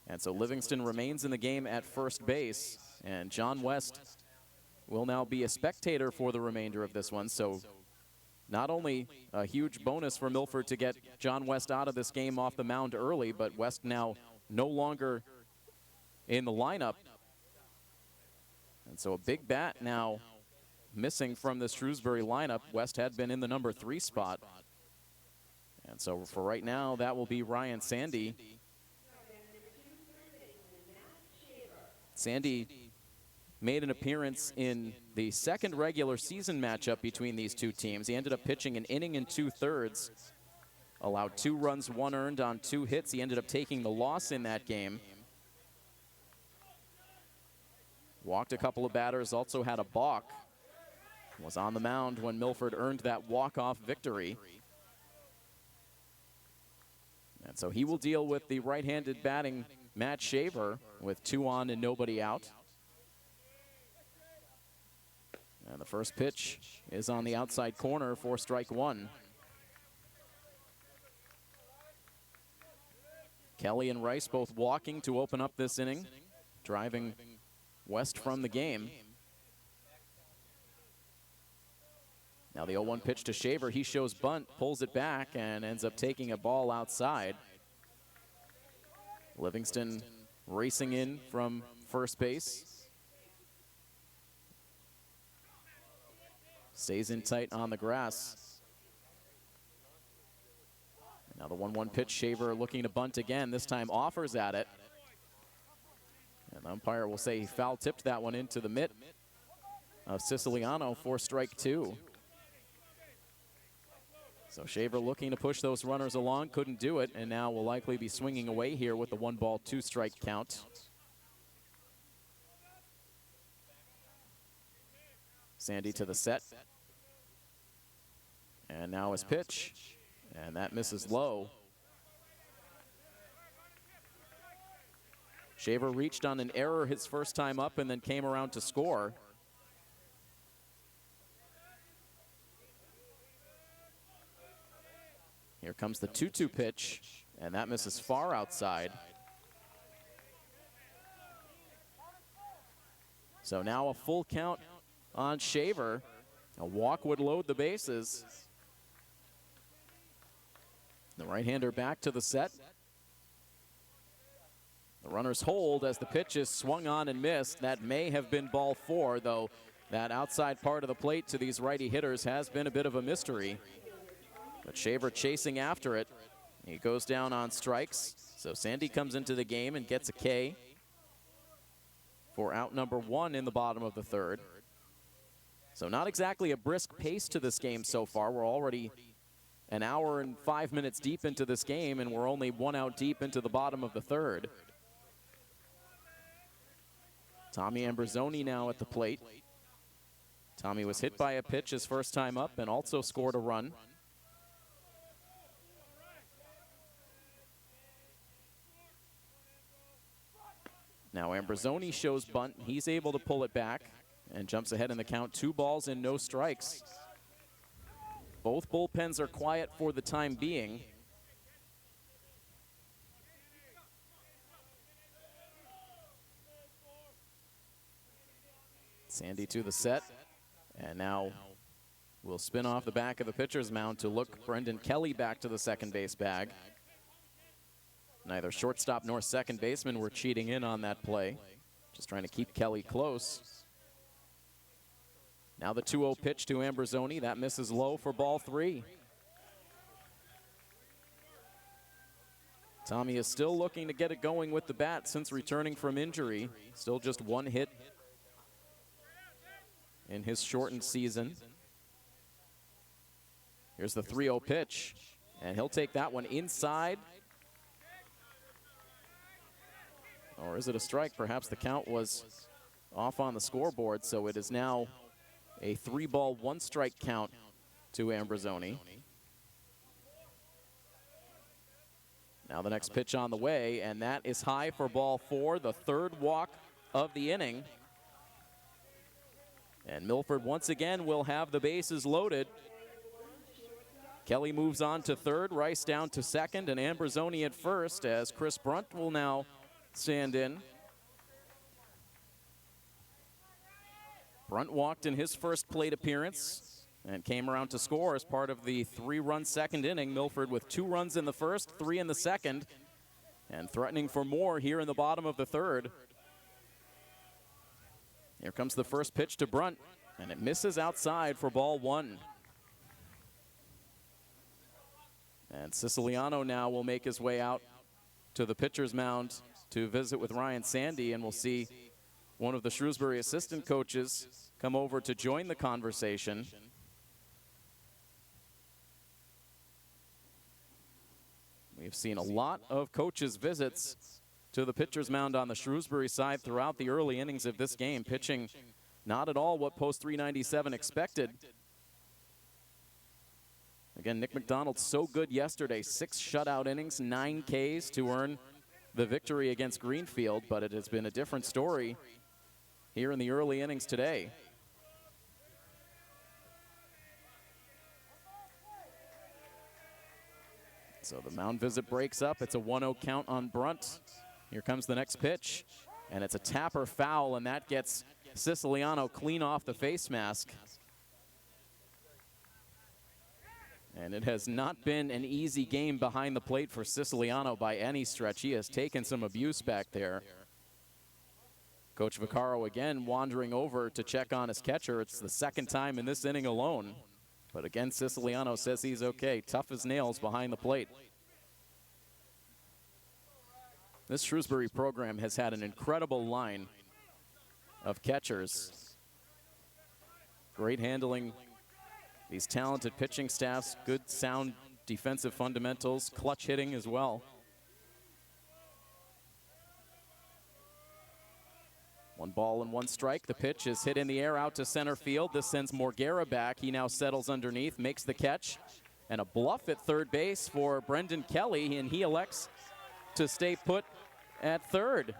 And so Livingston remains in the game at first base. and John West will now be a spectator for the remainder of this one. So not only a huge bonus for Milford to get John West out of this game off the mound early, but West now no longer in the lineup. And so a big bat now missing from the Shrewsbury lineup. West had been in the number 3 spot. And so for right now, that will be Ryan Sandy. Sandy made an appearance in the second regular season matchup between these two teams. He ended up pitching an inning and 2/3, allowed 2 runs, 1 earned on 2 hits. He ended up taking the loss in that game. Walked a couple of batters, also had a balk. Was on the mound when Milford earned that walk-off victory. And so he will deal with the right-handed batting Matt Shaver with 2 on and nobody out. And the first pitch is on the outside corner for strike 1. Kelly and Rice both walking to open up this inning, driving West from the game. Now the 0-1 pitch to Shaver. He shows bunt, pulls it back, and ends up taking a ball outside. Livingston racing in from first base. Stays in tight on the grass. Now the 1-1 pitch, Shaver looking to bunt again. This time offers at it. And the umpire will say he foul-tipped that one into the mitt of Siciliano for strike 2. So Shaver looking to push those runners along, couldn't do it, and now will likely be swinging away here with the 1-ball, 2-strike count. Sandy to the set. And now his pitch, and that misses low. Shaver reached on an error his first time up and then came around to score. Here comes the 2-2 pitch, and that misses far outside. So now a full count on Shaver. A walk would load the bases. The right-hander back to the set. The runners hold as the pitch is swung on and missed. That may have been ball 4, though that outside part of the plate to these righty hitters has been a bit of a mystery. But Shaver chasing after it. He goes down on strikes. So Sandy comes into the game and gets a K for out number 1 in the bottom of the 3rd. So not exactly a brisk pace to this game so far. We're already an hour and 5 minutes deep into this game, and we're only 1 out deep into the bottom of the 3rd. Tommy Ambrosoni now at the plate. Tommy was hit by a pitch his first time up and also scored a run. Now Ambrosoni shows bunt. He's able to pull it back and jumps ahead in the count. 2 balls and no strikes. Both bullpens are quiet for the time being. Sandy to the set, and now we'll spin off the back of the pitcher's mound to look Brendan Kelly back to the second base bag. Neither shortstop nor second baseman were cheating in on that play. Just trying to keep Kelly close. Now the 2-0 pitch to Ambrosoni. That misses low for ball 3. Tommy is still looking to get it going with the bat since returning from injury. Still just 1 hit in his shortened season. Here's the 3-0 pitch, and he'll take that one inside. Or is it a strike? Perhaps the count was off on the scoreboard, so it is now a 3-ball, 1-strike count to Ambrosoni. Now the next pitch on the way, and that is high for ball 4, the 3rd walk of the inning. And Milford once again will have the bases loaded. Kelly moves on to 3rd, Rice down to 2nd, and Ambrosoni at 1st as Chris Brunt will now stand in. Brunt walked in his first plate appearance and came around to score as part of the 3-run second inning. Milford with 2 runs in the first, 3 in the second, and threatening for more here in the bottom of the third. Here comes the first pitch to Brunt, and it misses outside for ball 1. And Siciliano now will make his way out to the pitcher's mound to visit with Ryan Sandy, and we'll see one of the Shrewsbury assistant coaches come over to join the conversation. We've seen a lot of coaches' visits to the pitcher's mound on the Shrewsbury side throughout the early innings of this game, pitching not at all what Post 397 expected. Again, Nick McDonald so good yesterday, 6 shutout innings, 9 Ks to earn the victory against Greenfield, but it has been a different story here in the early innings today. So the mound visit breaks up. It's a 1-0 count on Brunt. Here comes the next pitch, and it's a tapper foul, and that gets Siciliano clean off the face mask. And it has not been an easy game behind the plate for Siciliano by any stretch. He has taken some abuse back there. Coach Vaccaro again wandering over to check on his catcher. It's the second time in this inning alone. But again, Siciliano says he's okay. Tough as nails behind the plate. This Shrewsbury program has had an incredible line of catchers. Great handling. These talented pitching staffs, good sound defensive fundamentals, clutch hitting as well. 1 ball and 1 strike. The pitch is hit in the air out to center field. This sends Morguera back. He now settles underneath, makes the catch, and a bluff at third base for Brendan Kelly, and he elects to stay put at third.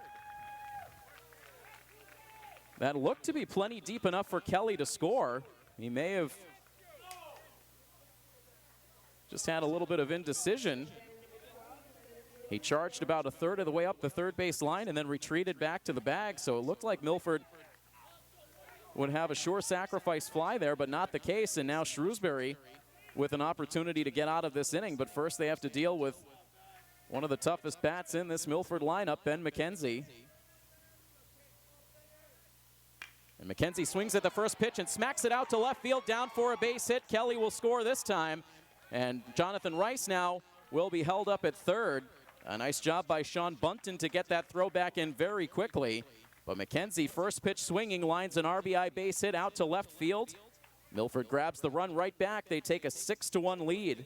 That looked to be plenty deep enough for Kelly to score. He may have just had a little bit of indecision. He charged about a third of the way up the third base line and then retreated back to the bag. So it looked like Milford would have a sure sacrifice fly there, but not the case. And now Shrewsbury with an opportunity to get out of this inning. But first they have to deal with one of the toughest bats in this Milford lineup, Ben McKenzie. And McKenzie swings at the first pitch and smacks it out to left field, down for a base hit. Kelly will score this time. And Jonathan Rice now will be held up at third. A nice job by Sean Bunton to get that throw back in very quickly. But McKenzie, first pitch swinging, lines an RBI base hit out to left field. Milford grabs the run right back. They take a 6-1 lead.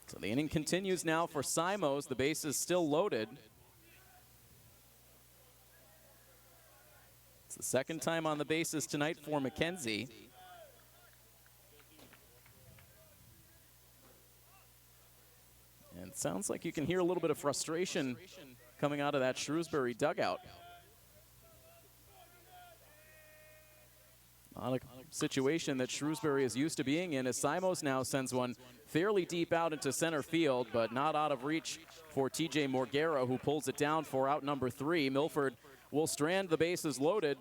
So the inning continues now for Simos. The base is still loaded. It's the second time on the bases tonight for McKenzie. And it sounds like you can hear a little bit of frustration coming out of that Shrewsbury dugout. Not a situation that Shrewsbury is used to being in, as Simos now sends one fairly deep out into center field, but not out of reach for TJ Morguera, who pulls it down for out number 3. Milford will strand the bases loaded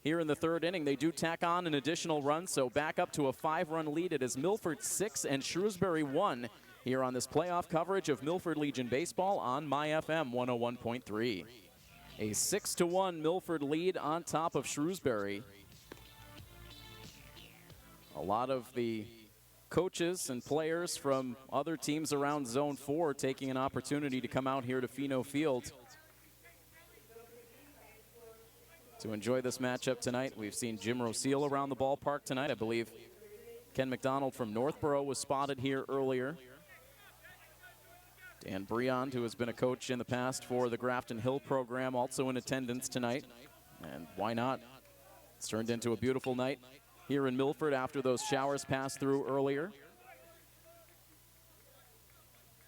here in the third inning. They do tack on an additional run, so back up to a 5-run lead. It is Milford 6 and Shrewsbury 1 here on this playoff coverage of Milford Legion Baseball on MyFM 101.3. A 6-1 Milford lead on top of Shrewsbury. A lot of the coaches and players from other teams around Zone 4 taking an opportunity to come out here to Fino Field to enjoy this matchup tonight. We've seen Jim Roseal around the ballpark tonight. I believe Ken McDonald from Northborough was spotted here earlier. Dan Briand, who has been a coach in the past for the Grafton Hill program, also in attendance tonight. And why not? It's turned into a beautiful night here in Milford after those showers passed through earlier.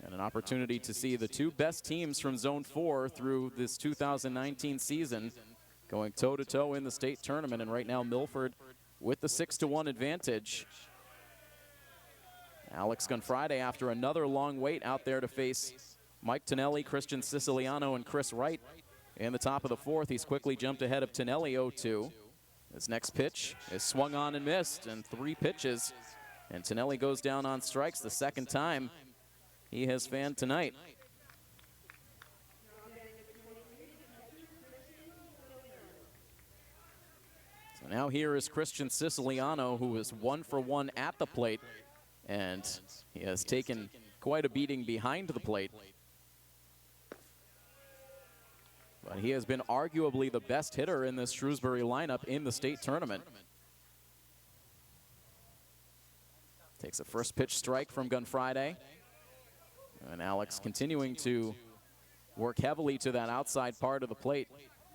And an opportunity to see the 2 best teams from Zone 4 through this 2019 season going toe-to-toe in the state tournament. And right now Milford with the 6-1 advantage. Alex Gunfriday, after another long wait, out there to face Mike Tonelli, Christian Siciliano, and Chris Wright. In the top of the fourth, he's quickly jumped ahead of Tonelli 0-2. His next pitch is swung on and missed, and 3 pitches. And Tonelli goes down on strikes the second time he has fanned tonight. So now here is Christian Siciliano, who is 1 for 1 at the plate, and he has taken quite a beating behind the plate. But he has been arguably the best hitter in this Shrewsbury lineup in the state tournament. Takes a first pitch strike from Gunfriday. And Alex continuing to work heavily to that outside part of the plate.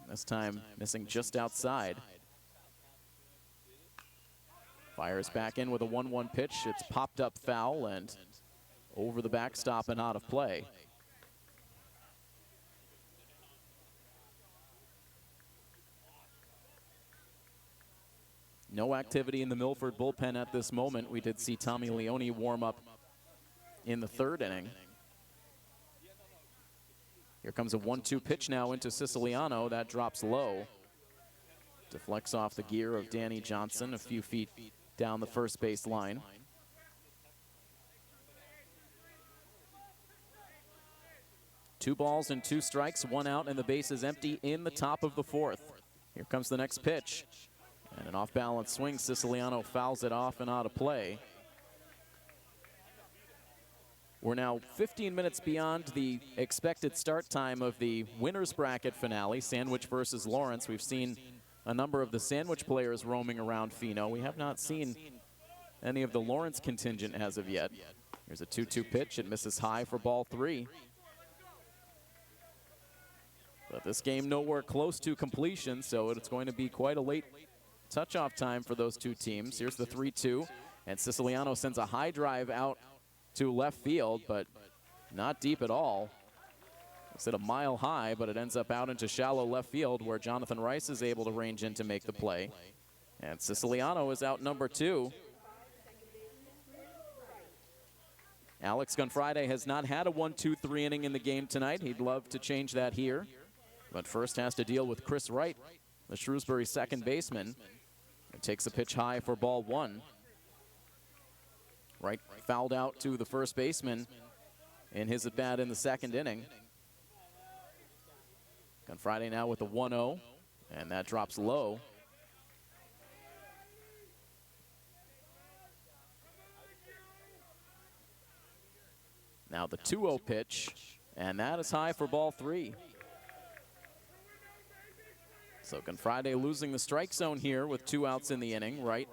This time missing just outside. Fires back in with a 1-1 pitch. It's popped up foul and over the backstop and out of play. No activity in the Milford bullpen at this moment. We did see Tommy Leone warm up in the 3rd inning. Here comes a 1-2 pitch now into Siciliano. That drops low. Deflects off the gear of Danny Johnson a few feet down the first base line. Two balls and 2 strikes, 1 out, and the base is empty in the top of the 4th. Here comes the next pitch. And an off-balance swing. Siciliano fouls it off and out of play. We're now 15 minutes beyond the expected start time of the winner's bracket finale, Sandwich versus Lawrence. We've seen a number of the Sandwich players roaming around Pheno. We have not seen any of the Lawrence contingent as of yet. Here's a 2-2 pitch. It misses high for ball 3. But this game nowhere close to completion, so it's going to be quite a late touch-off time for those two teams. Here's the 3-2, and Siciliano sends a high drive out to left field, but not deep at all. It's at a mile high, but it ends up out into shallow left field where Jonathan Rice is able to range in to make the play. And Siciliano is out number 2. Alex Gunfriday has not had a 1-2-3 inning in the game tonight. He'd love to change that here, but first has to deal with Chris Wright, the Shrewsbury second baseman. It takes a pitch high for ball 1. Wright fouled out to the first baseman in his at-bat in the 2nd inning. Gunfriday now with the 1-0, and that drops low. Now the 2-0 pitch, and that is high for ball 3. So Gunfriday losing the strike zone here with 2 outs in the inning. Wright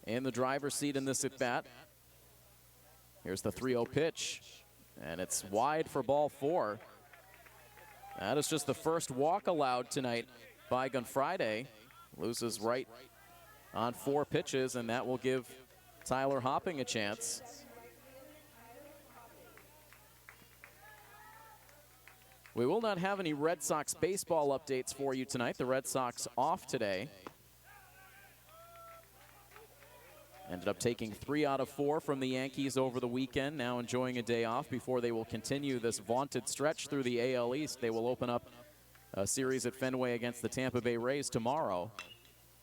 in the driver's seat in this at-bat. Here's the 3-0 pitch, and it's wide for ball 4. That is just the first walk allowed tonight by Gunfriday. Loses Wright on 4 pitches, and that will give Tyler Hopping a chance. We will not have any Red Sox baseball updates for you tonight. The Red Sox off today. Ended up taking 3 out of 4 from the Yankees over the weekend, now enjoying a day off before they will continue this vaunted stretch through the AL East. They will open up a series at Fenway against the Tampa Bay Rays tomorrow.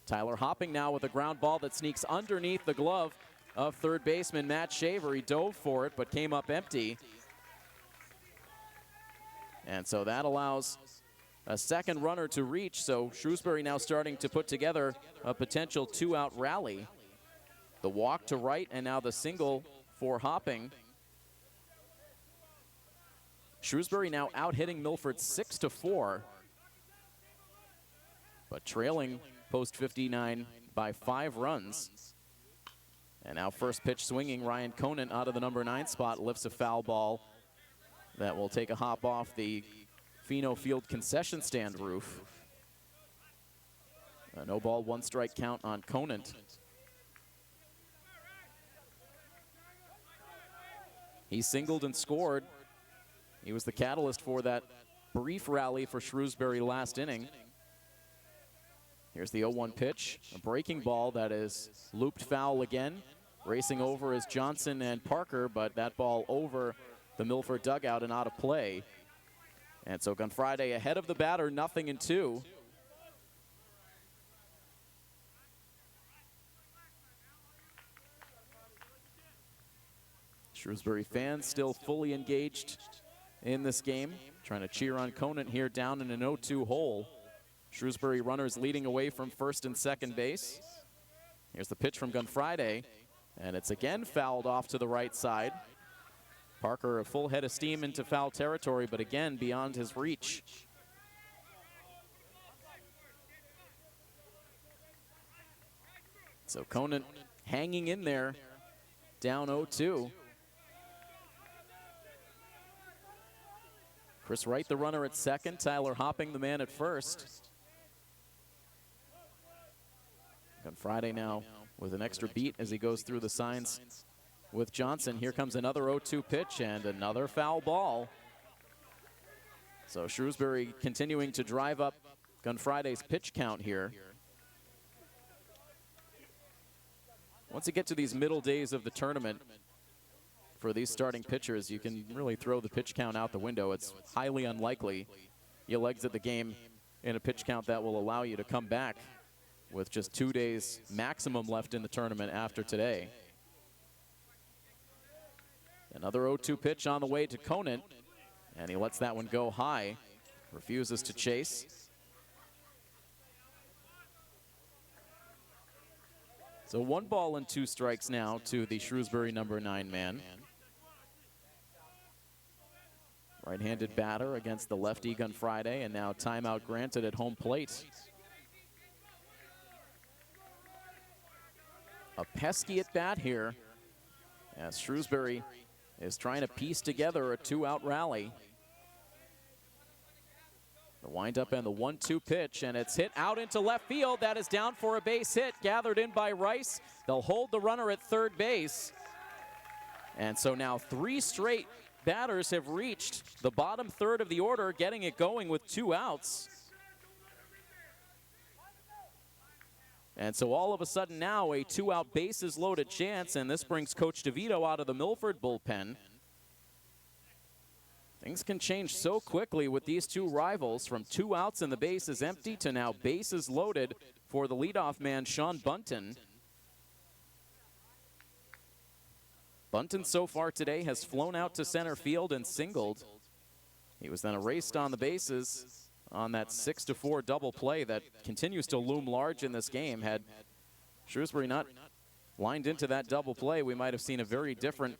Tyler Hopping now with a ground ball that sneaks underneath the glove of third baseman Matt Shaver. He dove for it, but came up empty. And so that allows a second runner to reach. So Shrewsbury now starting to put together a potential 2-out rally. The walk to Wright, and now the single for Hopping. Shrewsbury now out-hitting Milford 6-4, but trailing post 59 by 5 runs. And now first pitch swinging, Ryan Conant out of the number 9 spot lifts a foul ball that will take a hop off the Pheno Field concession stand roof. A no ball, 1 strike count on Conant. He singled and scored. He was the catalyst for that brief rally for Shrewsbury last inning. Here's the 0-1 pitch, a breaking ball that is looped foul again Racing over is Johnson and Parker, but that ball over the Milford dugout and out of play. And so Gunfriday ahead of the batter, 0-2. Shrewsbury fans still fully engaged in this game, trying to cheer on Conant here down in an 0-2 hole. Shrewsbury runners leading away from first and second base. Here's the pitch from Gunfriday, and it's again fouled off to the right side. Parker a full head of steam into foul territory, but again beyond his reach. So Conant hanging in there, down 0-2. Chris Wright, the runner at second. Tyler Hopping, the man at first. Gunfriday now with an extra beat as he goes through the signs with Johnson. Here comes another 0-2 pitch and another foul ball. So Shrewsbury continuing to drive up Gunfriday's pitch count here. Once you get to these middle days of the tournament, for these starting pitchers, you can really throw the pitch count out the window. It's highly unlikely you'll exit the game in a pitch count that will allow you to come back with just 2 days maximum left in the tournament after today. Another 0-2 pitch on the way to Conant, and he lets that one go high, refuses to chase. So 1 ball and 2 strikes now to the Shrewsbury number 9 man. Right-handed batter against the lefty Gunfriday, and now timeout granted at home plate. A pesky at bat here as Shrewsbury is trying to piece together a 2-out rally. The windup and the 1-2 pitch, and it's hit out into left field. That is down for a base hit, gathered in by Rice. They'll hold the runner at third base. And so now 3 straight batters have reached the bottom third of the order, getting it going with 2 outs. And so all of a sudden now a 2-out bases loaded chance, and this brings Coach DeVito out of the Milford bullpen. Things can change so quickly with these 2 rivals, from 2 outs and the base is empty to now bases loaded for the leadoff man, Sean Bunton. Bunton so far today has flown out to center field and singled. He was then erased on the bases on that 6-4 double play that continues to loom large in this game. Had Shrewsbury not lined into that double play, we might have seen a very different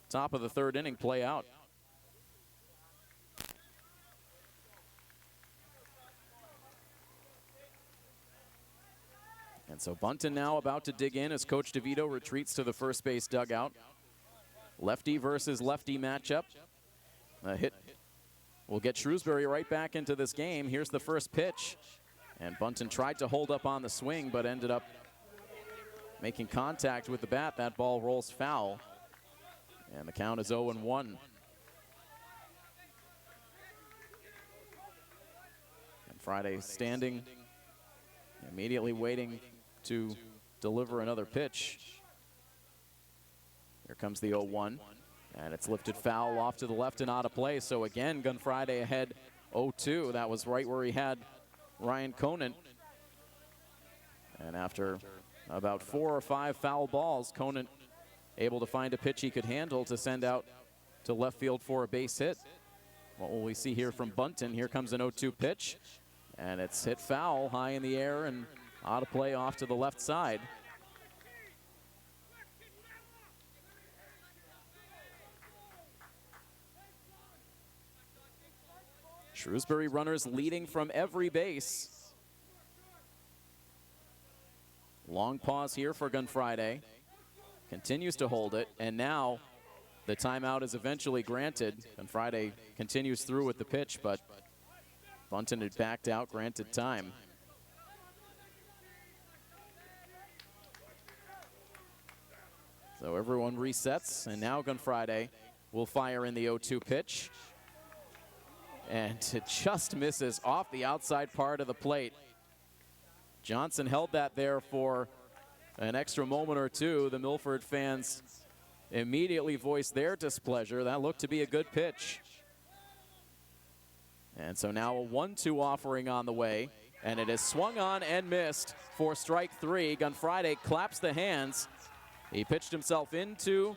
top of the 3rd inning play out. And so Bunton now about to dig in as Coach DeVito retreats to the first base dugout. Lefty versus lefty matchup. A hit will get Shrewsbury right back into this game. Here's the first pitch. And Bunton tried to hold up on the swing, but ended up making contact with the bat. That ball rolls foul. And the count is 0-1. And Friday standing, immediately waiting to deliver another pitch. Here comes the 0-1, and it's lifted foul off to the left and out of play. So again, Gunfriday ahead 0-2. That was right where he had Ryan Conant. And after about 4 or 5 foul balls, Conant able to find a pitch he could handle to send out to left field for a base hit. What will we see here from Bunton? Here comes an 0-2 pitch, and it's hit foul high in the air and out of play off to the left side. Shrewsbury runners leading from every base. Long pause here for Gunfriday. Continues to hold it, and now the timeout is eventually granted. Gunfriday continues through with the pitch, but Bunton had backed out, granted time. So everyone resets, and now Gunfriday will fire in the 0-2 pitch. And it just misses off the outside part of the plate. Johnson held that there for an extra moment or two, the Milford fans immediately voiced their displeasure. That looked to be a good pitch. And so now a 1-2 offering on the way, and it is swung on and missed for strike 3. Gunfriday claps the hands. He pitched himself into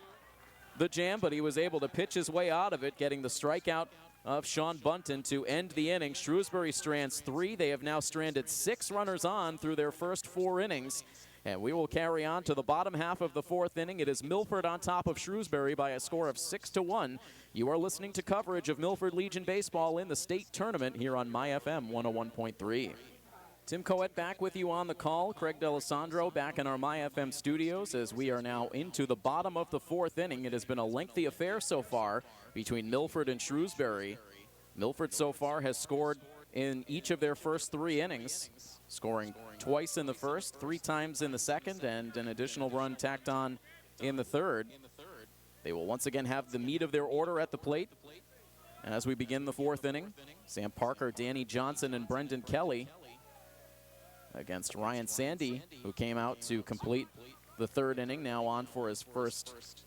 the jam, but he was able to pitch his way out of it, getting the strikeout of Sean Bunton to end the inning. Shrewsbury strands 3. They have now stranded 6 runners on through their first 4 innings. And we will carry on to the bottom half of the 4th inning. It is Milford on top of Shrewsbury by a score of 6-1. You are listening to coverage of Milford Legion baseball in the state tournament here on MyFM 101.3. Tim Coet back with you on the call. Craig D'Alessandro back in our MyFM studios as we are now into the bottom of the 4th inning. It has been a lengthy affair so far between Milford and Shrewsbury. Milford so far has scored in each of their first 3 innings, scoring twice in the first, 3 times in the second, and an additional run tacked on in the third. They will once again have the meat of their order at the plate as we begin the 4th inning. Sam Parker, Danny Johnson, and Brendan Kelly against Ryan Sandy, who came out to complete the 3rd inning, now on for his first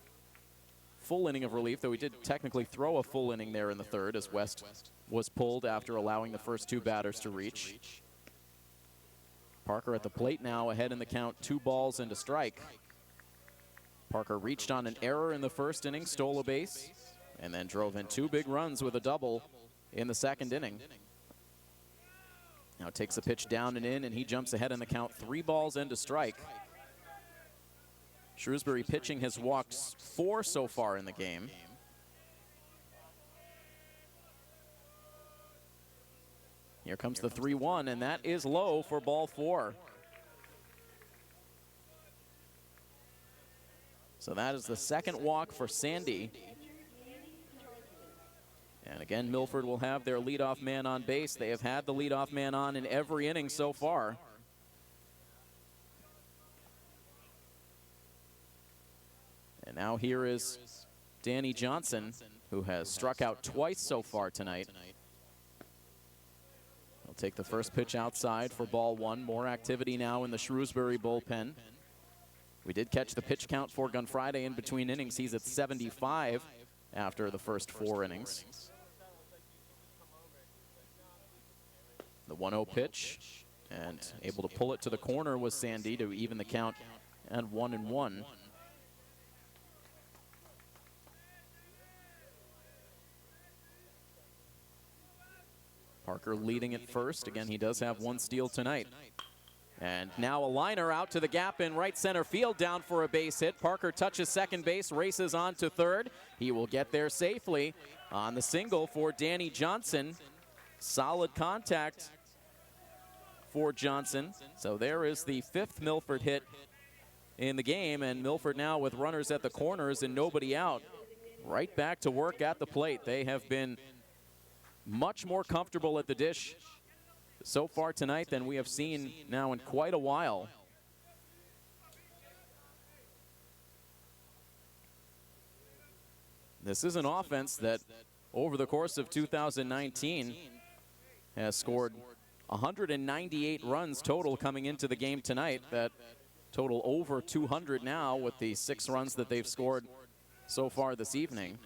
full inning of relief, though he did technically throw a full inning there in the 3rd as West was pulled after allowing the first 2 batters to reach. Parker at the plate now, ahead in the count, 2 balls and a strike. Parker reached on an error in the 1st inning, stole a base, and then drove in 2 big runs with a double in the 2nd inning. Now takes a pitch down and in, and he jumps ahead in the count, 3 balls and a strike. Shrewsbury pitching has walked 4 so far in the game. Here comes the 3-1, and that is low for ball 4. So that is the 2nd walk for Sandy. And again, Milford will have their leadoff man on base. They have had the leadoff man on in every inning so far. And now here is Danny Johnson, who has struck out twice so far tonight. He'll take the first pitch outside for ball 1. More activity now in the Shrewsbury bullpen. We did catch the pitch count for Gunfriday in between innings. He's at 75 after the first 4 innings. The 1-0 pitch, and able to pull it to the corner was Sandy to even the count at 1-1. Parker leading at first. Again, he does have 1 steal tonight. And now a liner out to the gap in right center field, down for a base hit. Parker touches second base, races on to third. He will get there safely on the single for Danny Johnson. Solid contact for Johnson. So there is the 5th Milford hit in the game, and Milford now with runners at the corners and nobody out. Right back to work at the plate. They have been much more comfortable at the dish so far tonight than we have seen now in quite a while. This is an offense that over the course of 2019 has scored 198 runs total coming into the game tonight. That total over 200 now with the 6 runs that they've scored so far this evening.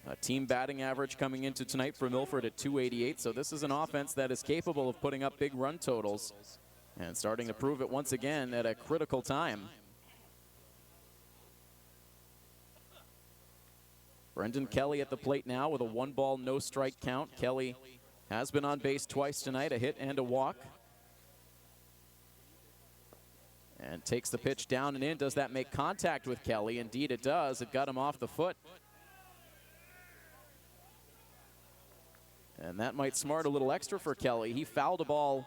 A team batting average coming into tonight for Milford at 288, so this is an offense that is capable of putting up big run totals and starting to prove it once again at a critical time. Brendan Kelly at the plate now with a 1-ball, no-strike count. Kelly has been on base twice tonight, a hit and a walk. And takes the pitch down and in. Does that make contact with Kelly? Indeed it does. It got him off the foot. And that might smart a little extra for Kelly. He fouled a ball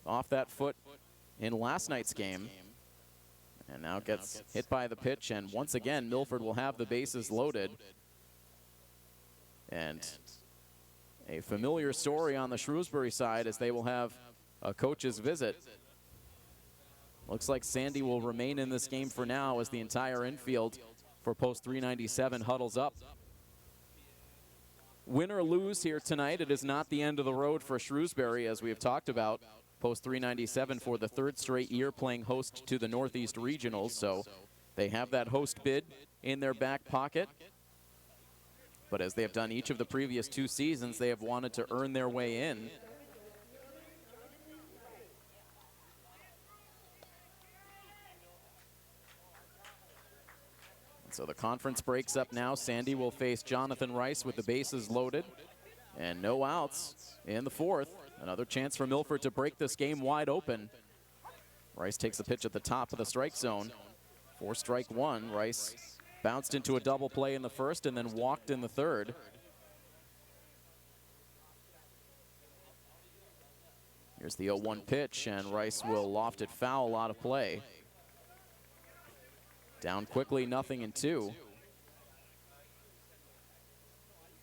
off that foot in last night's game. And now gets hit by the pitch. And once again, Milford will have the bases loaded. And a familiar story on the Shrewsbury side as they will have a coach's visit. Looks like Sandy will remain in this game for now as the entire infield for post 397 huddles up. Win or lose here tonight, it is not the end of the road for Shrewsbury, as we have talked about. Post 397 for the third straight year, playing host to the Northeast Regionals. So they have that host bid in their back pocket. But as they have done each of the previous 2 seasons, they have wanted to earn their way in. So the conference breaks up now. Sandy will face Jonathan Rice with the bases loaded and no outs in the 4th. Another chance for Milford to break this game wide open. Rice takes the pitch at the top of the strike zone. 4 strike 1. Rice bounced into a double play in the 1st and then walked in the 3rd. Here's the 0-1 pitch, and Rice will loft it foul out of play. Down quickly, 0-2.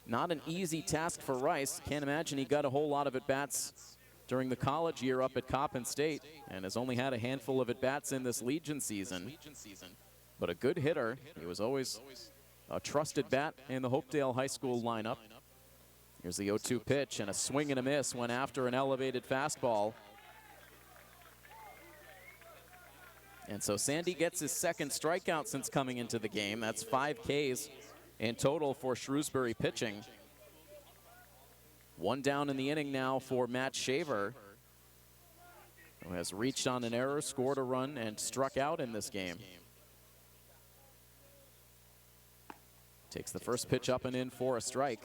Not an easy task for Rice. Can't imagine he got a whole lot of at-bats during the college year up at Coppin State, and has only had a handful of at-bats in this Legion season. But a good hitter. He was always a trusted bat in the Hopedale High School lineup. Here's the 0-2 pitch, and a swing and a miss went after an elevated fastball. And so Sandy gets his 2nd strikeout since coming into the game. That's 5 Ks in total for Shrewsbury pitching. 1 down in the inning now for Matt Shaver, who has reached on an error, scored a run, and struck out in this game. Takes the first pitch up and in for a strike.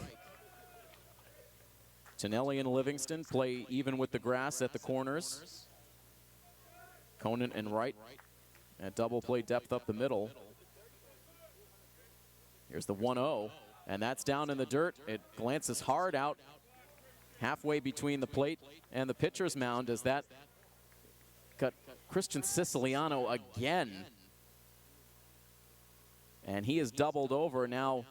Tonelli and Livingston play even with the grass at the corners. Conant and Wright at double play depth up the middle. Here's the 1-0, and that's down in the dirt. It glances hard out halfway between the plate and the pitcher's mound as that got Christian Siciliano again. And he is doubled over, now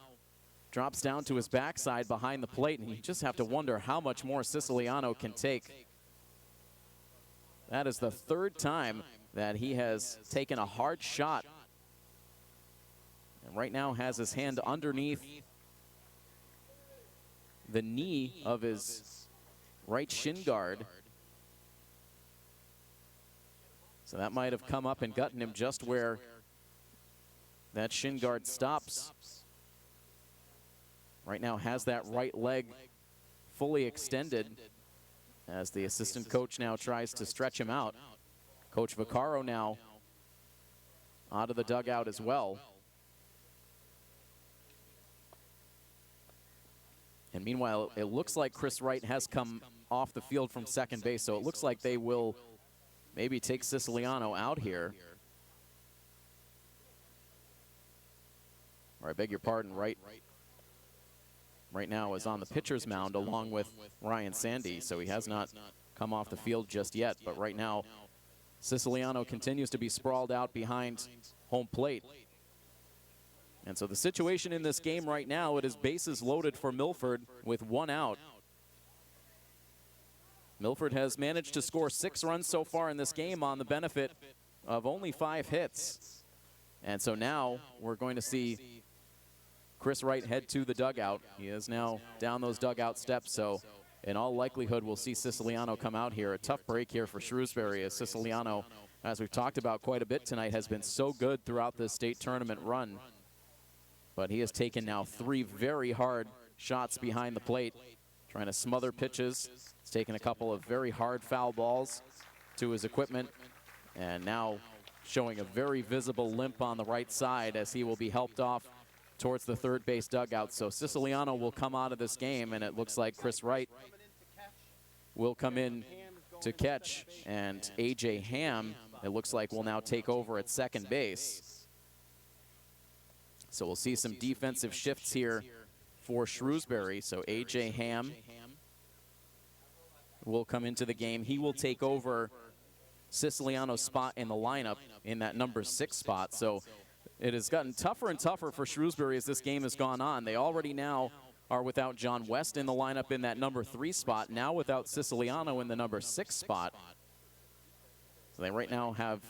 drops down to his backside behind the plate, and you just have to wonder how much more Siciliano can take. That is the 3rd time that he has taken a hard shot. And right now has his hand underneath the knee of his right shin guard. So that might have come up and gotten him just where that shin guard stops. Right now has that right leg fully extended as the assistant coach now tries to stretch him out. Coach Vaccaro now out of the dugout as well. And meanwhile, it looks like Chris Wright has come off the field from second base, so it looks like they will maybe take Siciliano out here. Or I beg your pardon, Wright right now is on the pitcher's mound along with Ryan Sandy, so he has not come off the field just yet. But right now, Siciliano continues to be sprawled out behind home plate. And so the situation in this game right now, it is bases loaded for Milford with 1 out. Milford has managed to score 6 runs so far in this game on the benefit of only 5 hits. And so now we're going to see Chris Wright head to the dugout. He is now down those dugout steps, so in all likelihood we'll see Siciliano come out here. A tough break here for Shrewsbury, as Siciliano, as we've talked about quite a bit tonight, has been so good throughout this state tournament run. But he has taken now 3 very hard shots behind the plate, trying to smother pitches. He's taken a couple of very hard foul balls to his equipment, and now showing a very visible limp on the right side as he will be helped off towards the third base dugout. So Siciliano will come out of this game, and it looks like Chris Wright will come in to catch, and A.J. Ham, it looks like, will now take over at second base. So we'll see some defensive shifts here for Shrewsbury. So A.J. Ham will come into the game. He will take over Siciliano's spot in the lineup in that number 6 spot. So it has gotten tougher and tougher for Shrewsbury as this game has gone on. They already now are without John West in the lineup in that number 3 spot, now without Siciliano in the number 6 spot. So they right now have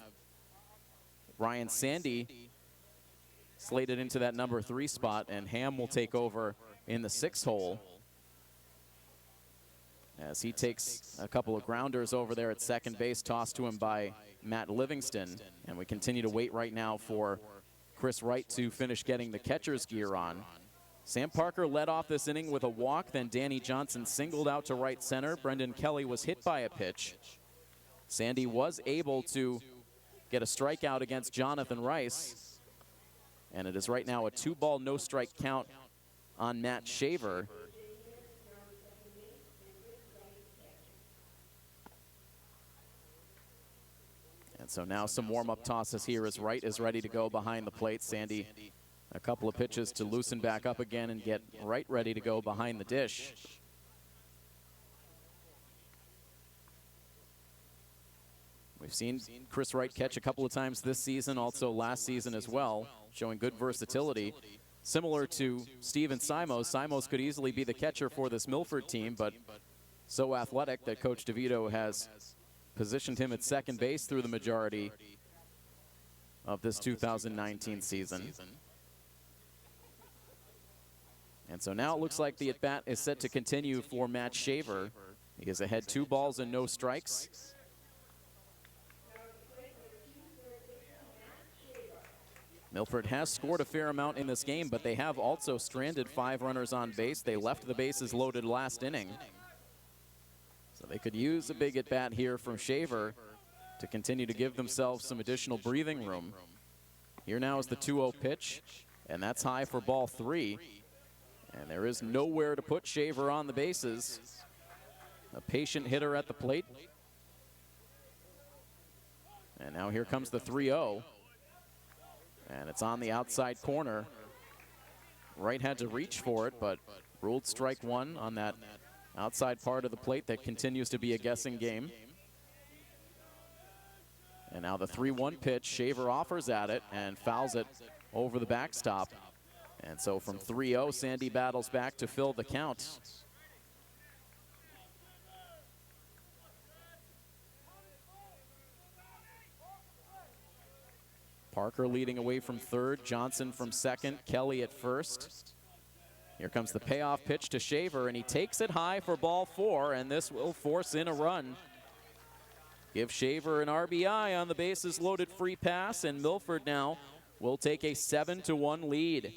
Ryan Sandy slated into that number 3 spot, and Ham will take over in the 6 hole. as he takes a couple of grounders over there at second base, tossed to him by Matt Livingston. And we continue to wait right now for Chris Wright to finish getting the catcher's gear on. Sam Parker led off this inning with a walk, then Danny Johnson singled out to right center. Brendan Kelly was hit by a pitch. Sandy was able to get a strikeout against Jonathan Rice. And it is right now a 2-ball, no-strike count on Matt Shaver. And so now some warm-up tosses here as Wright is ready to go behind the plate. Sandy, a couple of pitches to loosen back up again and get Wright ready to go behind the dish. We've seen Chris Wright catch a couple of times this season, also last season as well, showing good versatility. Similar to Steven Simos, Simos could easily be the catcher for this Milford team, but so athletic that Coach DeVito has positioned him at second base through the majority of this 2019 season. And so now it looks like the at-bat is set to continue for Matt Shaver. He is ahead 2 balls and no strikes. Milford has scored a fair amount in this game, but they have also stranded 5 runners on base. They left the bases loaded last inning. So they could use a big at-bat here from Shaver to continue to give themselves some additional breathing room. Here now is the 2-0 pitch, and that's high for ball 3. And there is nowhere to put Shaver on the bases. A patient hitter at the plate. And now here comes the 3-0. And it's on the outside corner. Wright had to reach for it, but ruled strike 1 on that outside part of the plate. That continues to be a guessing game. And now the 3-1 pitch. Shaver offers at it and fouls it over the backstop. And so from 3-0, Sandy battles back to fill the count. Parker leading away from third, Johnson from second, Kelly at first. Here comes the payoff pitch to Shaver, and he takes it high for ball 4, and this will force in a run. Give Shaver an RBI on the bases loaded free pass, and Milford now will take a 7-1 lead.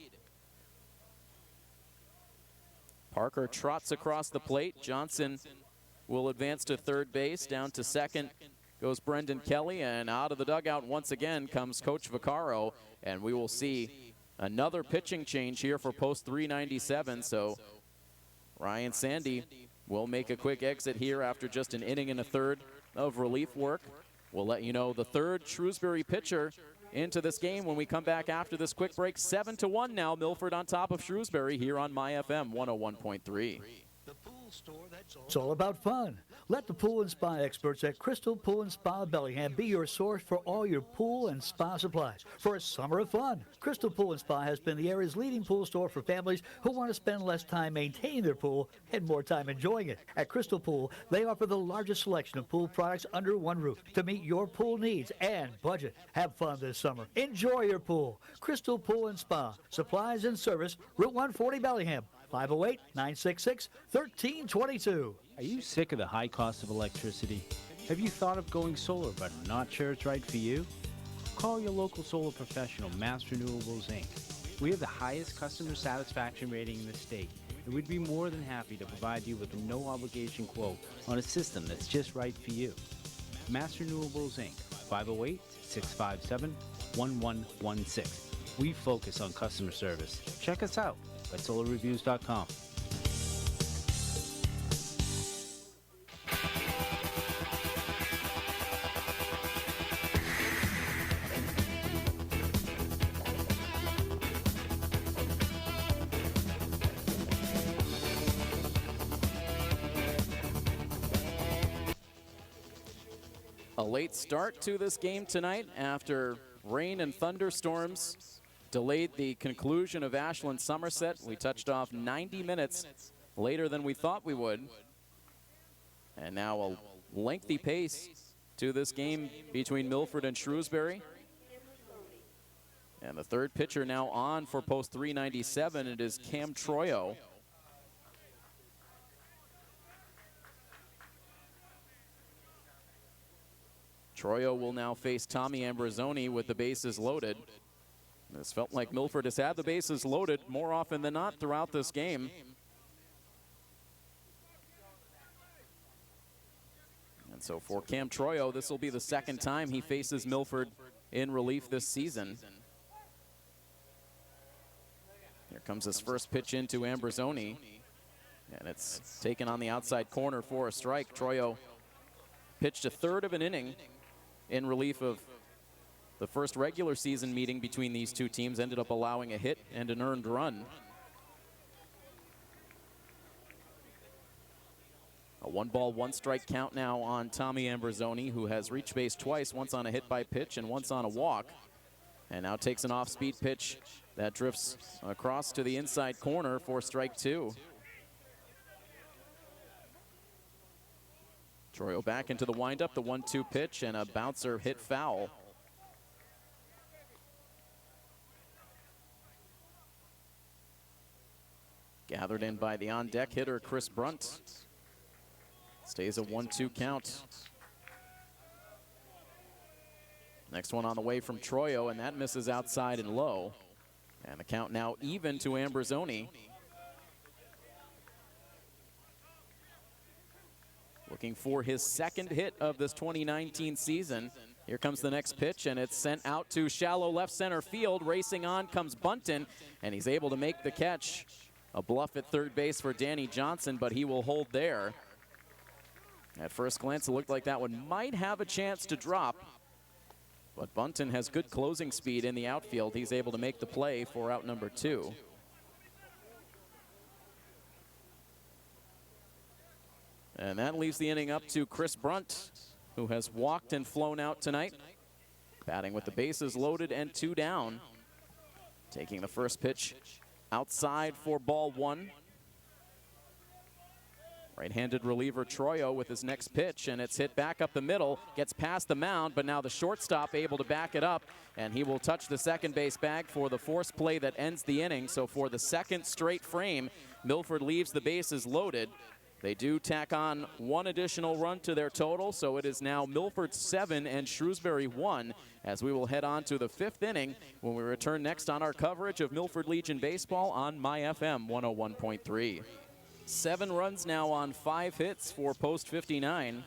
Parker trots across the plate. Johnson will advance to third base. Down to second goes Brendan Kelly, and out of the dugout once again comes Coach Vaccaro, and we will see another pitching change here for post 397. So Ryan Sandy will make a quick exit here after just an inning and a third of relief work. We'll let you know the third Shrewsbury pitcher into this game when we come back after this quick break. 7-1 now, Milford on top of Shrewsbury here on My FM 101.3. It's all about fun. Let the pool and spa experts at Crystal Pool and Spa Bellingham be your source for all your pool and spa supplies for a summer of fun. Crystal Pool and Spa has been the area's leading pool store for families who want to spend less time maintaining their pool and more time enjoying it. At Crystal Pool, they offer the largest selection of pool products under one roof to meet your pool needs and budget. Have fun this summer. Enjoy your pool. Crystal Pool and Spa. Supplies and service, Route 140 Bellingham. 508-966-1322. Are you sick of the high cost of electricity? Have you thought of going solar but not sure it's right for you? Call your local solar professional, Mass Renewables, Inc. We have the highest customer satisfaction rating in the state, and we'd be more than happy to provide you with a no-obligation quote on a system that's just right for you. Mass Renewables, Inc. 508-657-1116. We focus on customer service. Check us out at solarreviews.com. A late start to this game tonight after rain and thunderstorms delayed the conclusion of Ashland Somerset. We touched off 90 minutes later than we thought we would. And now a lengthy pace to this game between Milford and Shrewsbury. And the third pitcher now on for post 397. It is Cam Troyo. Troyo will now face Tommy Ambrosoni with the bases loaded. This felt like Milford has had the bases loaded more often than not throughout this game. And so for Cam Troyo, this will be the second time he faces Milford in relief this season. Here comes his first pitch into Ambrosoni, and it's taken on the outside corner for a strike. Troyo pitched a third of an inning in relief of the first regular season meeting between these two teams, ended up allowing a hit and an earned run. A 1-ball, 1-strike count now on Tommy Ambrosoni, who has reached base twice, once on a hit by pitch and once on a walk. And now takes an off-speed pitch that drifts across to the inside corner for strike 2. Troyo back into the windup, the 1-2 pitch, and a bouncer hit foul. Gathered in by the on-deck hitter, Chris Brunt. Stays a 1-2 count. Next one on the way from Troyo, and that misses outside and low. And the count now even to Ambrosoni. Looking for his second hit of this 2019 season. Here comes the next pitch, and it's sent out to shallow left center field. Racing on comes Bunton, and he's able to make the catch. A bluff at third base for Danny Johnson, but he will hold there. At first glance, it looked like that one might have a chance to drop. But Bunton has good closing speed in the outfield. He's able to make the play for out number 2. And that leaves the inning up to Chris Brunt, who has walked and flown out tonight. Batting with the bases loaded and 2 down. Taking the first pitch outside for ball 1. Right-handed reliever Troyo with his next pitch, and it's hit back up the middle, gets past the mound, but now the shortstop able to back it up, and he will touch the second base bag for the force play that ends the inning. So for the second straight frame, Milford leaves the bases loaded. They do tack on 1 additional run to their total, so it is now Milford 7 and Shrewsbury 1, as we will head on to the 5th inning when we return next on our coverage of Milford Legion baseball on My FM 101.3. 7 runs now on 5 hits for post 59.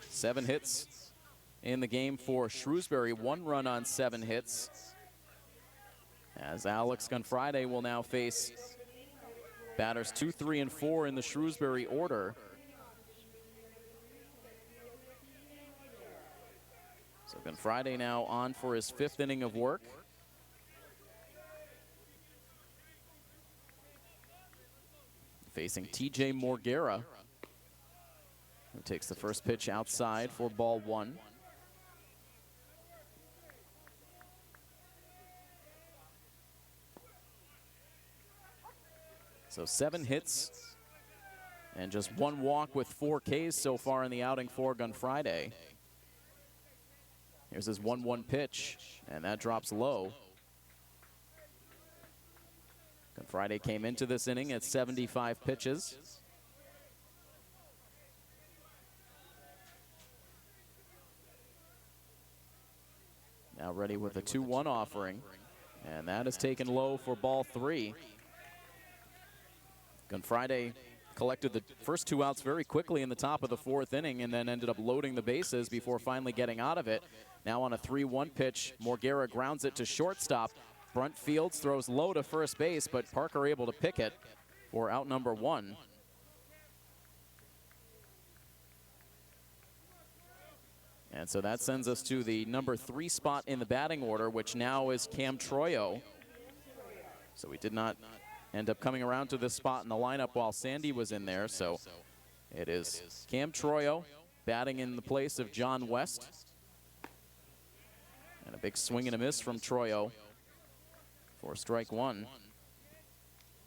Seven hits in the game for Shrewsbury, 1 run on 7 hits. As Alex Gunfriday will now face batters 2, 3, and 4 in the Shrewsbury order. So Gunfriday now on for his 5th inning of work. Facing TJ Morguera, who takes the first pitch outside for ball 1. So 7 hits and just 1 walk with 4 Ks so far in the outing for Gunfriday. Here's his 1-1 pitch, and that drops low. Gunfriday came into this inning at 75 pitches. Now ready with a 2-1 offering, and that is taken low for ball 3. Gunfriday collected the first 2 outs very quickly in the top of the 4th inning and then ended up loading the bases before finally getting out of it. Now on a 3-1 pitch, Morguera grounds it to shortstop. Brunt fields, throws low to first base, but Parker able to pick it for out number 1. And so that sends us to the number 3 spot in the batting order, which now is Cam Troyo. So we did not end up coming around to this spot in the lineup while Sandy was in there. So it is Cam Troyo batting in the place of John West. And a big swing and a miss from Troyo for strike 1.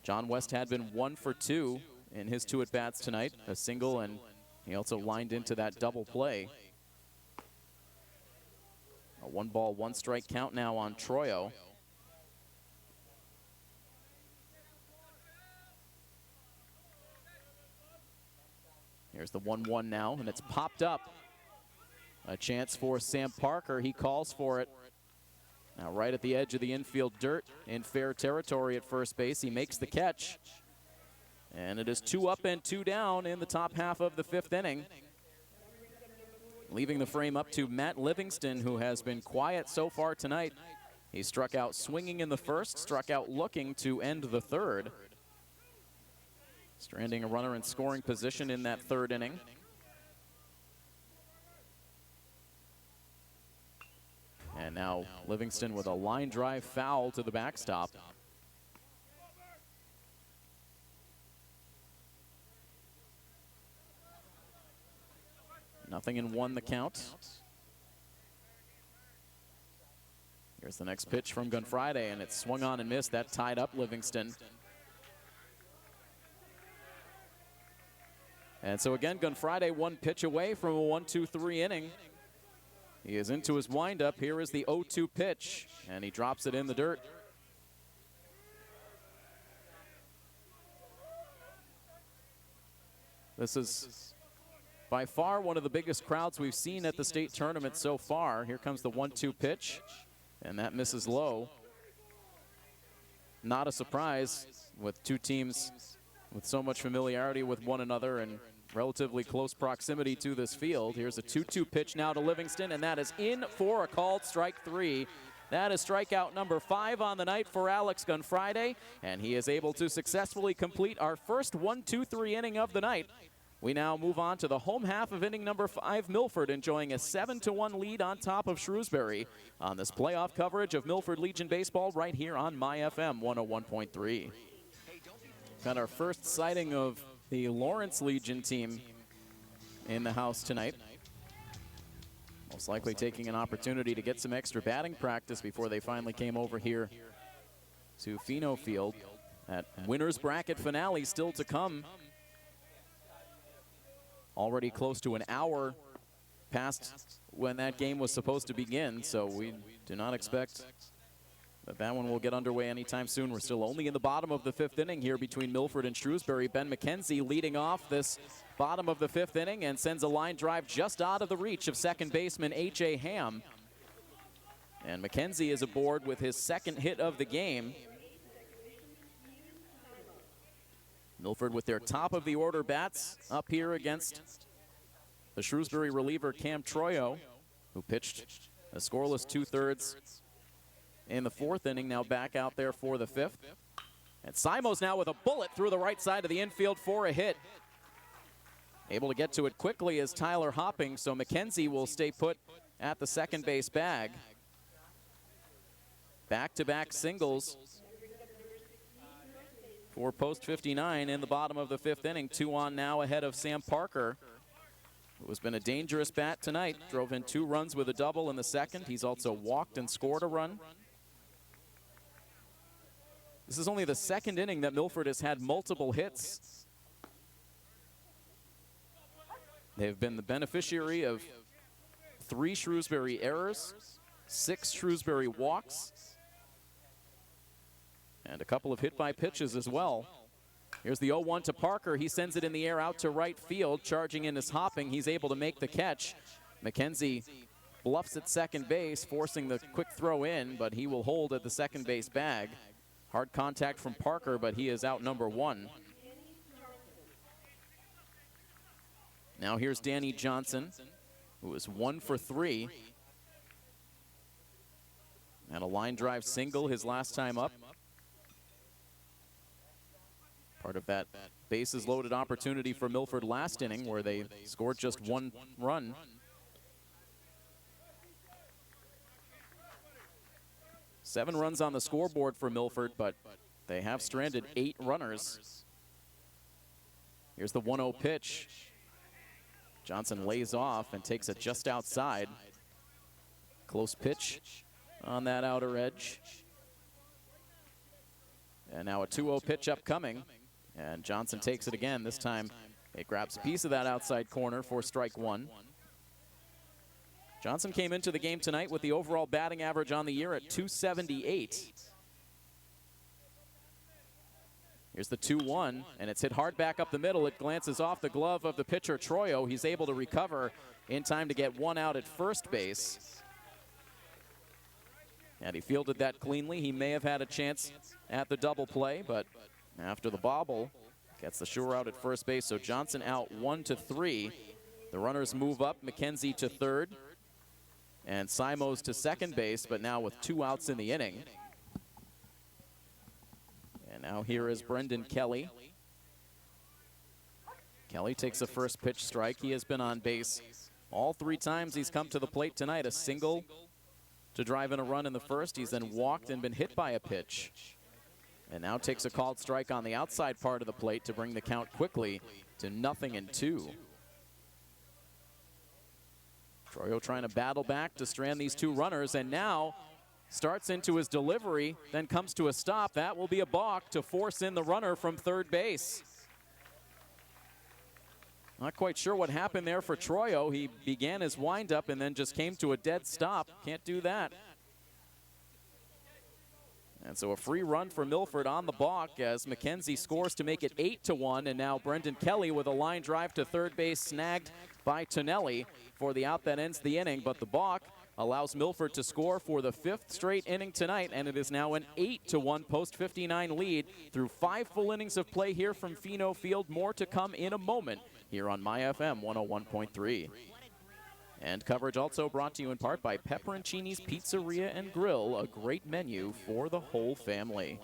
John West had been 1 for 2 in his 2 at-bats tonight, a single, and he also lined into that double play. A 1-ball, 1-strike count now on Troyo. Here's the 1-1 now, and it's popped up. A chance for Sam Parker. He calls for it. Now right at the edge of the infield dirt in fair territory at first base. He makes the catch. And it is 2 up and 2 down in the top half of the 5th inning. Leaving the frame up to Matt Livingston, who has been quiet so far tonight. He struck out swinging in the first, struck out looking to end the 3rd. Stranding a runner in scoring position in that 3rd inning. And now Livingston with a line drive foul to the backstop. Nothing in 1 the count. Here's the next pitch from Gunfriday, and it's swung on and missed. That tied up Livingston. And so again, Gunfriday 1 pitch away from a 1-2-3 inning. He is into his windup. Here is the 0-2 pitch, and he drops it in the dirt. This is by far one of the biggest crowds we've seen at the state tournament so far. Here comes the 1-2 pitch, and that misses low. Not a surprise with two teams with so much familiarity with one another and relatively close proximity to this field. Here's a 2-2 pitch now to Livingston, and that is in for a called strike 3. That is strikeout number 5 on the night for Alex Gunfriday, and he is able to successfully complete our first 1-2-3 inning of the night. We now move on to the home half of inning number 5. Milford enjoying a 7-1 lead on top of Shrewsbury on this playoff coverage of Milford Legion baseball right here on My FM 101.3. Got our first sighting of the Lawrence Legion team in the house tonight. Most likely taking an opportunity to get some extra batting practice before they finally came over here to Pheno Field. That winner's bracket finale still to come. Already close to an hour past when that game was supposed to begin, so we do not expect that one will get underway anytime soon. We're still only in the bottom of the 5th inning here between Milford and Shrewsbury. Ben McKenzie leading off this bottom of the 5th inning and sends a line drive just out of the reach of second baseman A.J. Ham. And McKenzie is aboard with his 2nd hit of the game. Milford with their top of the order bats up here against the Shrewsbury reliever Cam Troyo, who pitched a scoreless 2/3 in the 4th inning, now back out there for the 5th. And Simo's now with a bullet through the right side of the infield for a hit. Able to get to it quickly is Tyler Hopping, so McKenzie will stay put at the second base bag. Back-to-back singles for post 59 in the bottom of the 5th inning. 2 on now ahead of Sam Parker, who has been a dangerous bat tonight. Drove in 2 runs with a double in the 2nd. He's also walked and scored a run. This is only the 2nd inning that Milford has had multiple hits. They've been the beneficiary of 3 Shrewsbury errors, 6 Shrewsbury walks, and a couple of hit by pitches as well. Here's the 0-1 to Parker. He sends it in the air out to right field. Charging in is Hopping. He's able to make the catch. McKenzie bluffs at second base, forcing the quick throw in, but he will hold at the second base bag. Hard contact from Parker, but he is out number 1. Now here's Danny Johnson, who is 1 for 3. And a line drive single his last time up. Part of that bases loaded opportunity for Milford last inning, where they scored just 1 run. Seven runs on the scoreboard for Milford, but they have stranded 8 runners. Here's the 1-0 pitch. Johnson lays off and takes it just outside. Close pitch on that outer edge. And now a 2-0 pitch upcoming. And Johnson takes it again. This time it grabs a piece of that outside corner for strike 1. Johnson came into the game tonight with the overall batting average on the year at .278. Here's the 2-1, and it's hit hard back up the middle. It glances off the glove of the pitcher, Troyo. He's able to recover in time to get one out at first base. And he fielded that cleanly. He may have had a chance at the double play, but after the bobble, gets the sure out at first base. So Johnson out 1-3. The runners move up, McKenzie to third, and Simos to second base, but now with 2 outs in the inning. And now here is Brendan Kelly. Kelly takes a first pitch strike. He has been on base all 3 times he's come to the plate tonight. A single to drive in a run in the first. He's then walked and been hit by a pitch. And now takes a called strike on the outside part of the plate to bring the count quickly to 0-2. Troyo trying to battle back to strand these 2 runners, and now starts into his delivery, then comes to a stop. That will be a balk to force in the runner from third base. Not quite sure what happened there for Troyo. He began his windup and then just came to a dead stop. Can't do that. And so a free run for Milford on the balk as McKenzie scores to make it 8-1. And now Brendan Kelly with a line drive to third base, snagged by Tonelli for the out that ends the inning. But the balk allows Milford to score for the 5th straight inning tonight, and it is now an 8-1 post-59 lead through 5 full innings of play here from Pheno Field. More to come in a moment here on My FM 101.3. And coverage also brought to you in part by Pepperoncini's Pizzeria and Grill, a great menu for the whole family.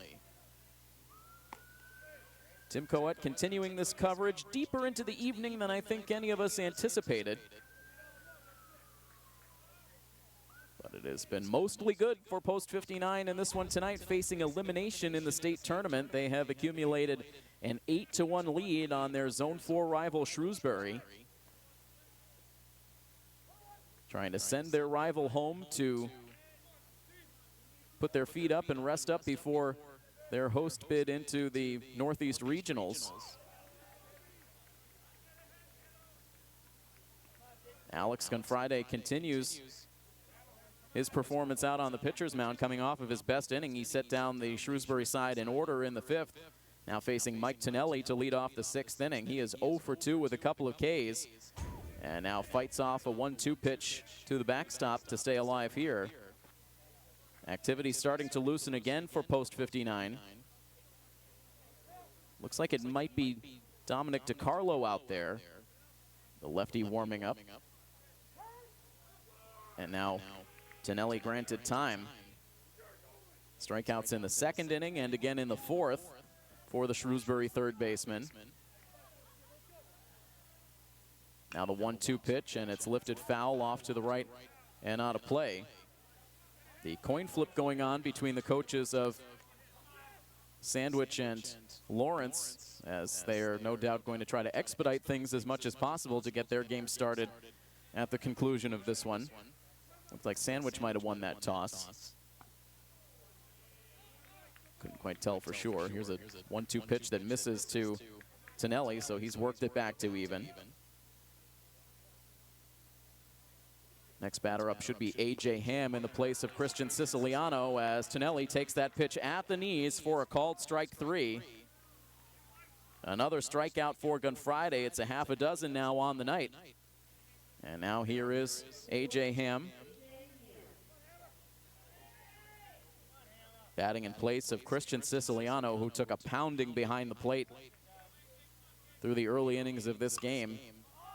Tim Coet continuing this coverage deeper into the evening than I think any of us anticipated. But it has been mostly good for Post 59 in this one tonight, facing elimination in the state tournament. They have accumulated an 8-1 lead on their Zone 4 rival Shrewsbury, trying to send their rival home to put their feet up and rest up before their host bid into the Northeast Regionals. Alex Confride continues his performance out on the pitcher's mound, coming off of his best inning. He set down the Shrewsbury side in order in the 5th. Now facing Mike Tonelli to lead off the 6th inning. He is 0 for 2 with a couple of Ks. And now fights off a 1-2 pitch to the backstop to stay alive here. Activity starting to loosen again for Post 59. Looks like it might be Dominic DiCarlo out there, the lefty warming up. And now Tonelli granted time. Strikeouts in the 2nd inning and again in the 4th for the Shrewsbury third baseman. Now the 1-2 pitch, and it's lifted foul off to the right and out of play. The coin flip going on between the coaches of Sandwich and Lawrence, as they are no doubt going to try to expedite things as much as possible to get their game started at the conclusion of this one. Looks like Sandwich might have won that toss. Couldn't quite tell for sure. Here's a 1-2 pitch that misses to Tonelli, so he's worked it back to even. Next batter up should be A.J. Ham in the place of Christian Siciliano, as Tonelli takes that pitch at the knees for a called strike 3. Another strikeout for Gunfriday. It's a half a dozen now on the night. And now here is A.J. Ham, batting in place of Christian Siciliano, who took a pounding behind the plate through the early innings of this game.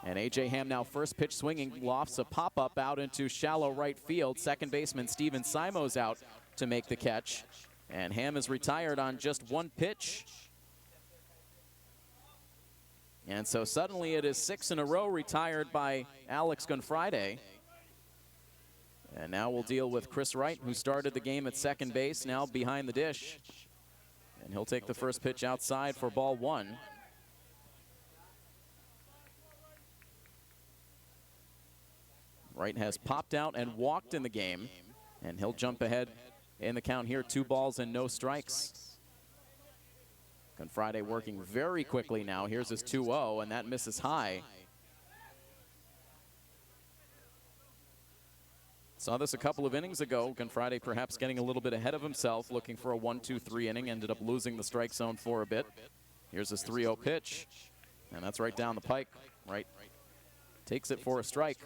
And A.J. Ham now first pitch swinging, lofts a pop-up out into shallow right field. Second baseman Steven Simos out to make the catch. And Ham is retired on just 1 pitch. And so suddenly it is 6 in a row retired by Alex Gunfriday. And now we'll deal with Chris Wright, who started the game at second base, now behind the dish. And he'll take the first pitch outside for ball 1. Wright has popped out and walked in the game, and he'll jump ahead in the count here. 2 balls and no strikes. Gunfriday working very quickly now. Here's his 2-0, and that misses high. Saw this a couple of innings ago. Friday perhaps getting a little bit ahead of himself, looking for a 1-2-3 inning. Ended up losing the strike zone for a bit. Here's his 3-0 pitch, and that's right down the pike. Right, takes it for a strike.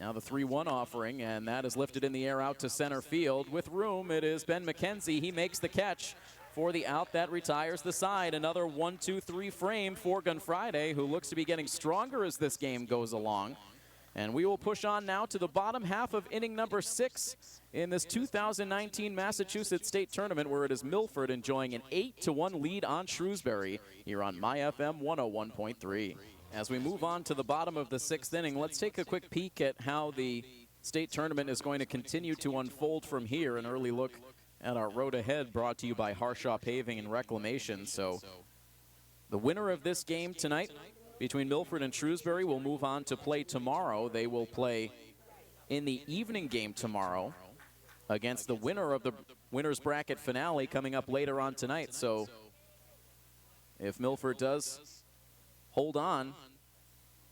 Now the 3-1 offering, and that is lifted in the air out to center field. With room, it is Ben McKenzie. He makes the catch for the out that retires the side. Another 1-2-3 frame for Friday, who looks to be getting stronger as this game goes along. And we will push on now to the bottom half of inning number 6 in this 2019 Massachusetts State Tournament, where it is Milford enjoying an 8-1 lead on Shrewsbury here on MyFM 101.3. As we move on to the bottom of the 6th inning, let's take a quick peek at how the state tournament is going to continue to unfold from here. An early look at our road ahead, brought to you by Harshaw Paving and Reclamation. So the winner of this game tonight between Milford and Shrewsbury will move on to play tomorrow. They will play in the evening game tomorrow against the winner of the winner's bracket finale coming up later on tonight. So if Milford does hold on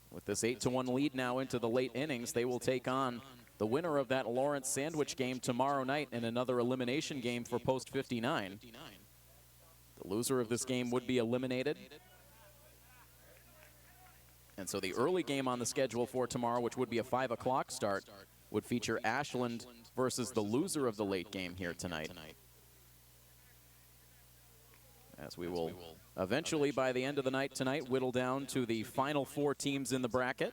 with this 8-1 lead now into the late innings, they will take on the winner of that Lawrence Sandwich game tomorrow night in another elimination game for post 59. The loser of this game would be eliminated. And so the early game on the schedule for tomorrow, which would be a 5 o'clock start, would feature Ashland versus the loser of the late game here tonight. As we will eventually, by the end of the night tonight, whittle down to the final 4 teams in the bracket.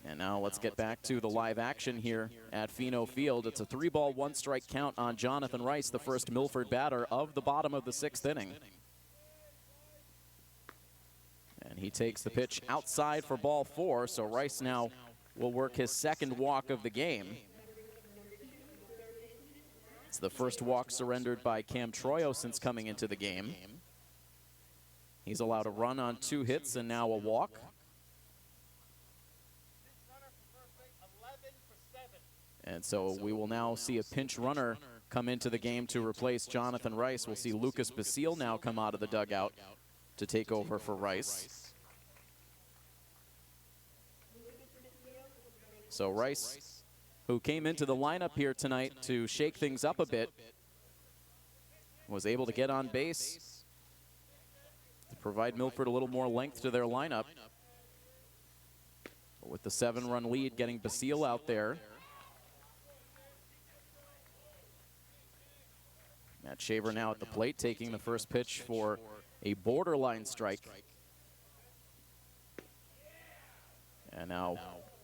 And now let's get back to the live action here at Pheno Field. It's a 3-ball, 1-strike count on Jonathan Rice, the first Milford batter of the bottom of the 6th inning. And he takes the pitch outside for ball 4, so Rice now will work his second walk of the game. It's the first walk surrendered by Cam Troyo since coming into the game. He's allowed a run on 2 hits and now a walk. And so we will now see a pinch runner come into the game to replace Jonathan Rice. We'll see Lucas Basile now come out of the dugout to take over for Rice. So Rice, who came into the lineup here tonight to shake things up a bit, was able to get on base to provide Milford a little more length to their lineup. With the 7-run lead, getting Basile out there. Matt Shaver now at the plate, taking the first pitch for a borderline strike. And now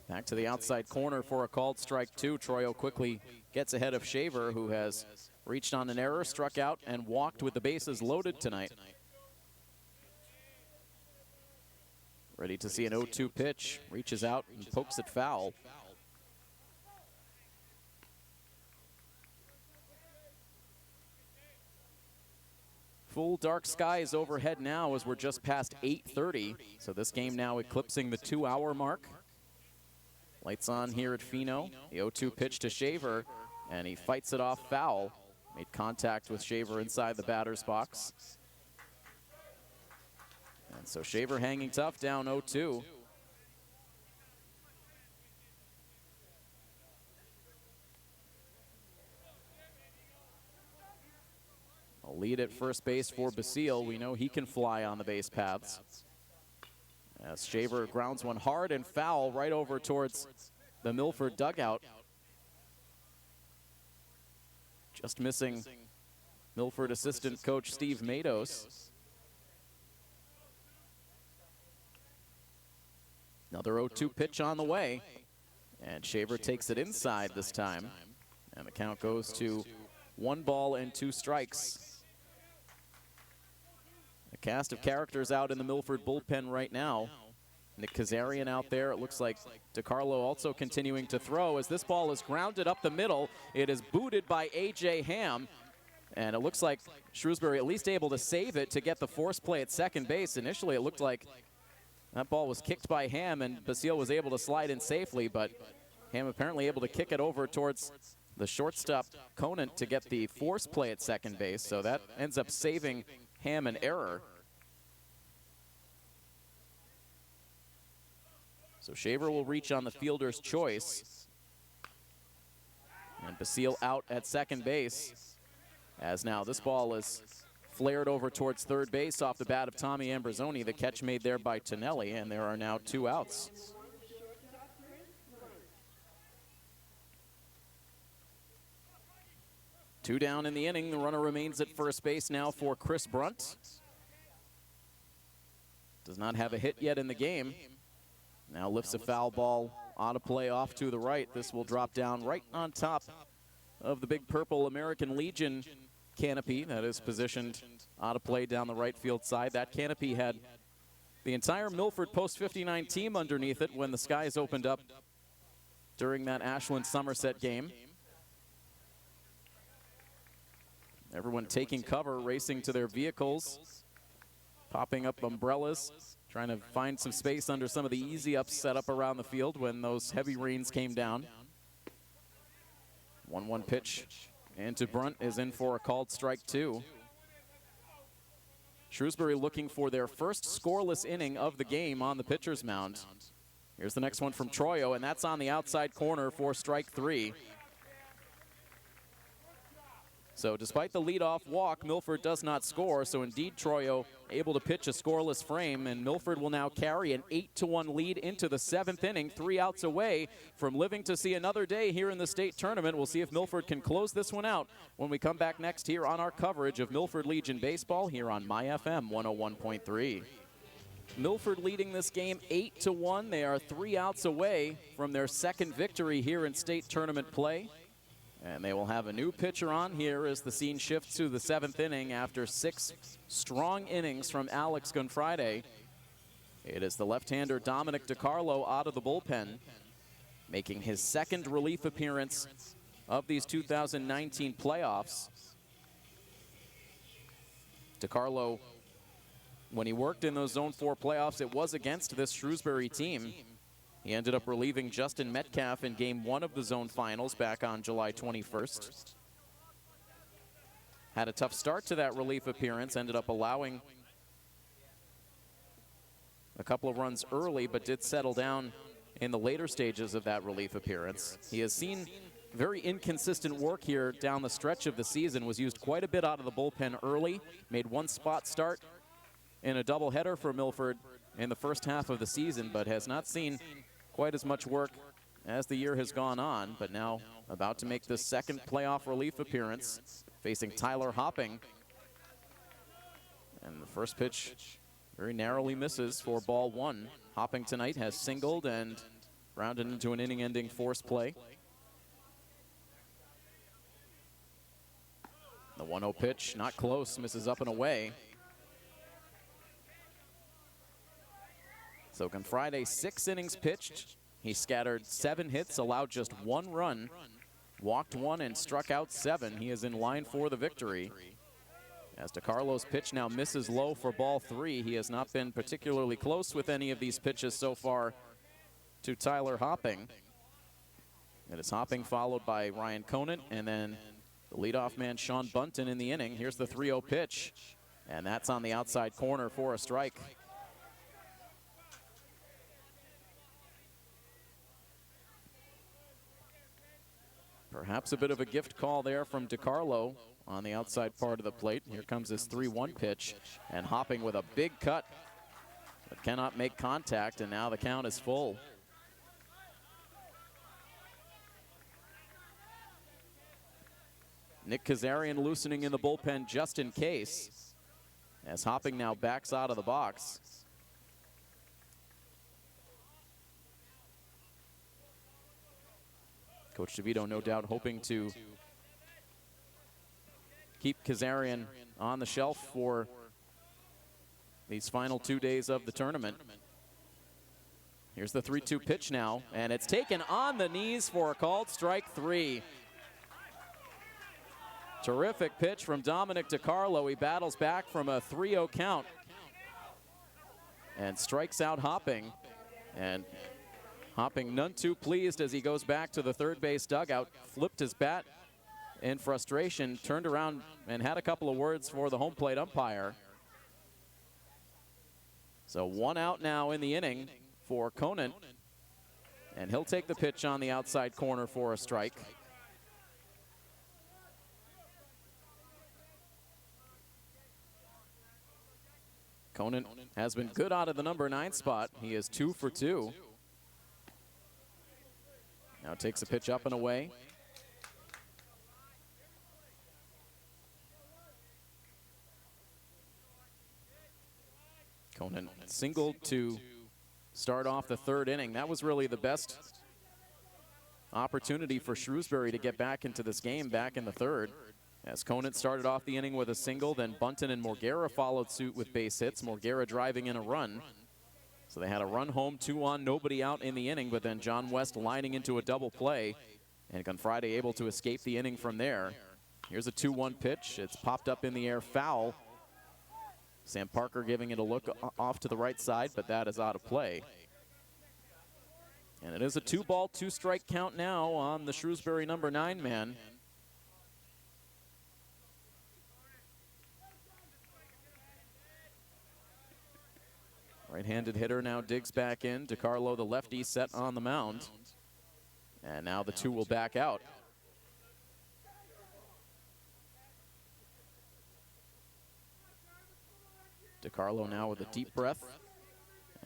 back to the outside corner for a called strike 2. Troyo quickly gets ahead of Shaver, who has reached on an error, struck out, and walked with the bases loaded tonight. Ready to see an 0-2 pitch. Reaches out and pokes it foul. Full dark skies overhead now as we're just past 8:30. So this game now eclipsing the 2-hour mark. Lights on here at Pheno. The 0-2 pitch to Shaver, and he fights it off foul. Made contact with Shaver inside the batter's box. And so Shaver hanging tough, down 0-2. A lead at first base for Basile. We know he can fly on the base paths. As Shaver grounds one hard and foul right over towards the Milford dugout. Just missing Milford assistant coach Steve Matos. Another 0-2 pitch on the way. And Shaver takes it inside this time. And the count goes to 1 ball and 2 strikes. A cast of characters out in the Milford bullpen right now. Nick Kazarian out there. It looks like DiCarlo also continuing to throw as this ball is grounded up the middle. It is booted by A.J. Ham. And it looks like Shrewsbury at least able to save it to get the force play at second base. Initially, it looked like that ball was kicked by Ham and Basile was able to slide in safely, but Ham apparently able to kick it over towards the shortstop Conant to get the force play at second base. So that ends up saving Ham an error. So Shaver will reach on the fielder's choice. And Basile out at second base. As now this ball is flared over towards third base off the bat of Tommy Ambrosoni. The catch made there by Tonelli, and there are now 2 outs. Two down in the inning. The runner remains at first base now for Chris Brunt. Does not have a hit yet in the game. Now lifts a foul ball out of play off to the right. This will drop down right on top of the big purple American Legion canopy that is positioned out of play down the right field side. That canopy had the entire Milford Post 59 team underneath it when the skies opened up during that Ashland-Somerset game. Everyone taking cover, racing to their vehicles, popping up umbrellas, trying to find some space under some of the easy ups set up around the field when those heavy rains came down. 1-1 pitch into Brunt is in for a called strike 2. Shrewsbury looking for their first scoreless inning of the game on the pitcher's mound. Here's the next one from Troyo, and that's on the outside corner for strike 3. So despite the leadoff walk, Milford does not score. So indeed, Troyo able to pitch a scoreless frame, and Milford will now carry an 8-1 lead into the 7th inning, 3 outs away from living to see another day here in the state tournament. We'll see if Milford can close this one out when we come back next here on our coverage of Milford Legion baseball here on MyFM 101.3. Milford leading this game 8-1. They are 3 outs away from their second victory here in state tournament play. And they will have a new pitcher on here as the scene shifts to the 7th inning after 6 strong innings from Alex Gunfriday. It is the left-hander Dominic DiCarlo out of the bullpen, making his second relief appearance of these 2019 playoffs. DiCarlo, when he worked in those Zone 4 playoffs, it was against this Shrewsbury team. He ended up relieving Justin Metcalf in Game 1 of the Zone Finals back on July 21st. Had a tough start to that relief appearance, ended up allowing a couple of runs early, but did settle down in the later stages of that relief appearance. He has seen very inconsistent work here down the stretch of the season, was used quite a bit out of the bullpen early, made one spot start in a doubleheader for Milford in the first half of the season, but has not seen quite as much work as the year has gone on, but now about to make the second playoff relief appearance, facing Tyler Hopping. And the first pitch very narrowly misses for ball 1. Hopping tonight has singled and rounded into an inning-ending force play. The 1-0 pitch, not close, misses up and away. So Gunfriday, 6 innings pitched. He scattered 7 hits, allowed just 1 run, walked 1 and struck out 7. He is in line for the victory. As DiCarlo's pitch now misses low for ball 3. He has not been particularly close with any of these pitches so far to Tyler Hopping. It is Hopping followed by Ryan Conant, and then the leadoff man Sean Bunton in the inning. Here's the 3-0 pitch, and that's on the outside corner for a strike. Perhaps a bit of a gift call there from DiCarlo on the outside part of the plate. Here comes his 3-1 pitch, and Hopping with a big cut, but cannot make contact, and now the count is full. Nick Kazarian loosening in the bullpen just in case, as Hopping now backs out of the box. Coach DeVito no doubt hoping to keep Kazarian on the shelf for these final 2 days of the tournament. Here's the 3-2 pitch now, and it's taken on the knees for a called strike 3. Terrific pitch from Dominic DiCarlo. He battles back from a 3-0 count and strikes out Hopping. And Hopping none too pleased as he goes back to the third base dugout, flipped his bat in frustration, turned around and had a couple of words for the home plate umpire. So 1 out now in the inning for Conant. And he'll take the pitch on the outside corner for a strike. Conant has been good out of the number 9 spot. He is 2 for 2. Now takes a pitch up and away. Conant singled to start off the 3rd inning. That was really the best opportunity for Shrewsbury to get back into this game back in the 3rd. As Conant started off the inning with a single, then Bunton and Morguera followed suit with base hits. Morguera driving in a run. So they had a run home, 2 on, nobody out in the inning, but then John West lining into a double play. And Gunfriday able to escape the inning from there. Here's a 2-1 pitch. It's popped up in the air, foul. Sam Parker giving it a look off to the right side, but that is out of play. And it is a 2-ball, 2-strike count now on the Shrewsbury number 9 man. Right-handed hitter now digs back in. DiCarlo, the lefty, set on the mound. And now the 2 will back out. DiCarlo now with a deep breath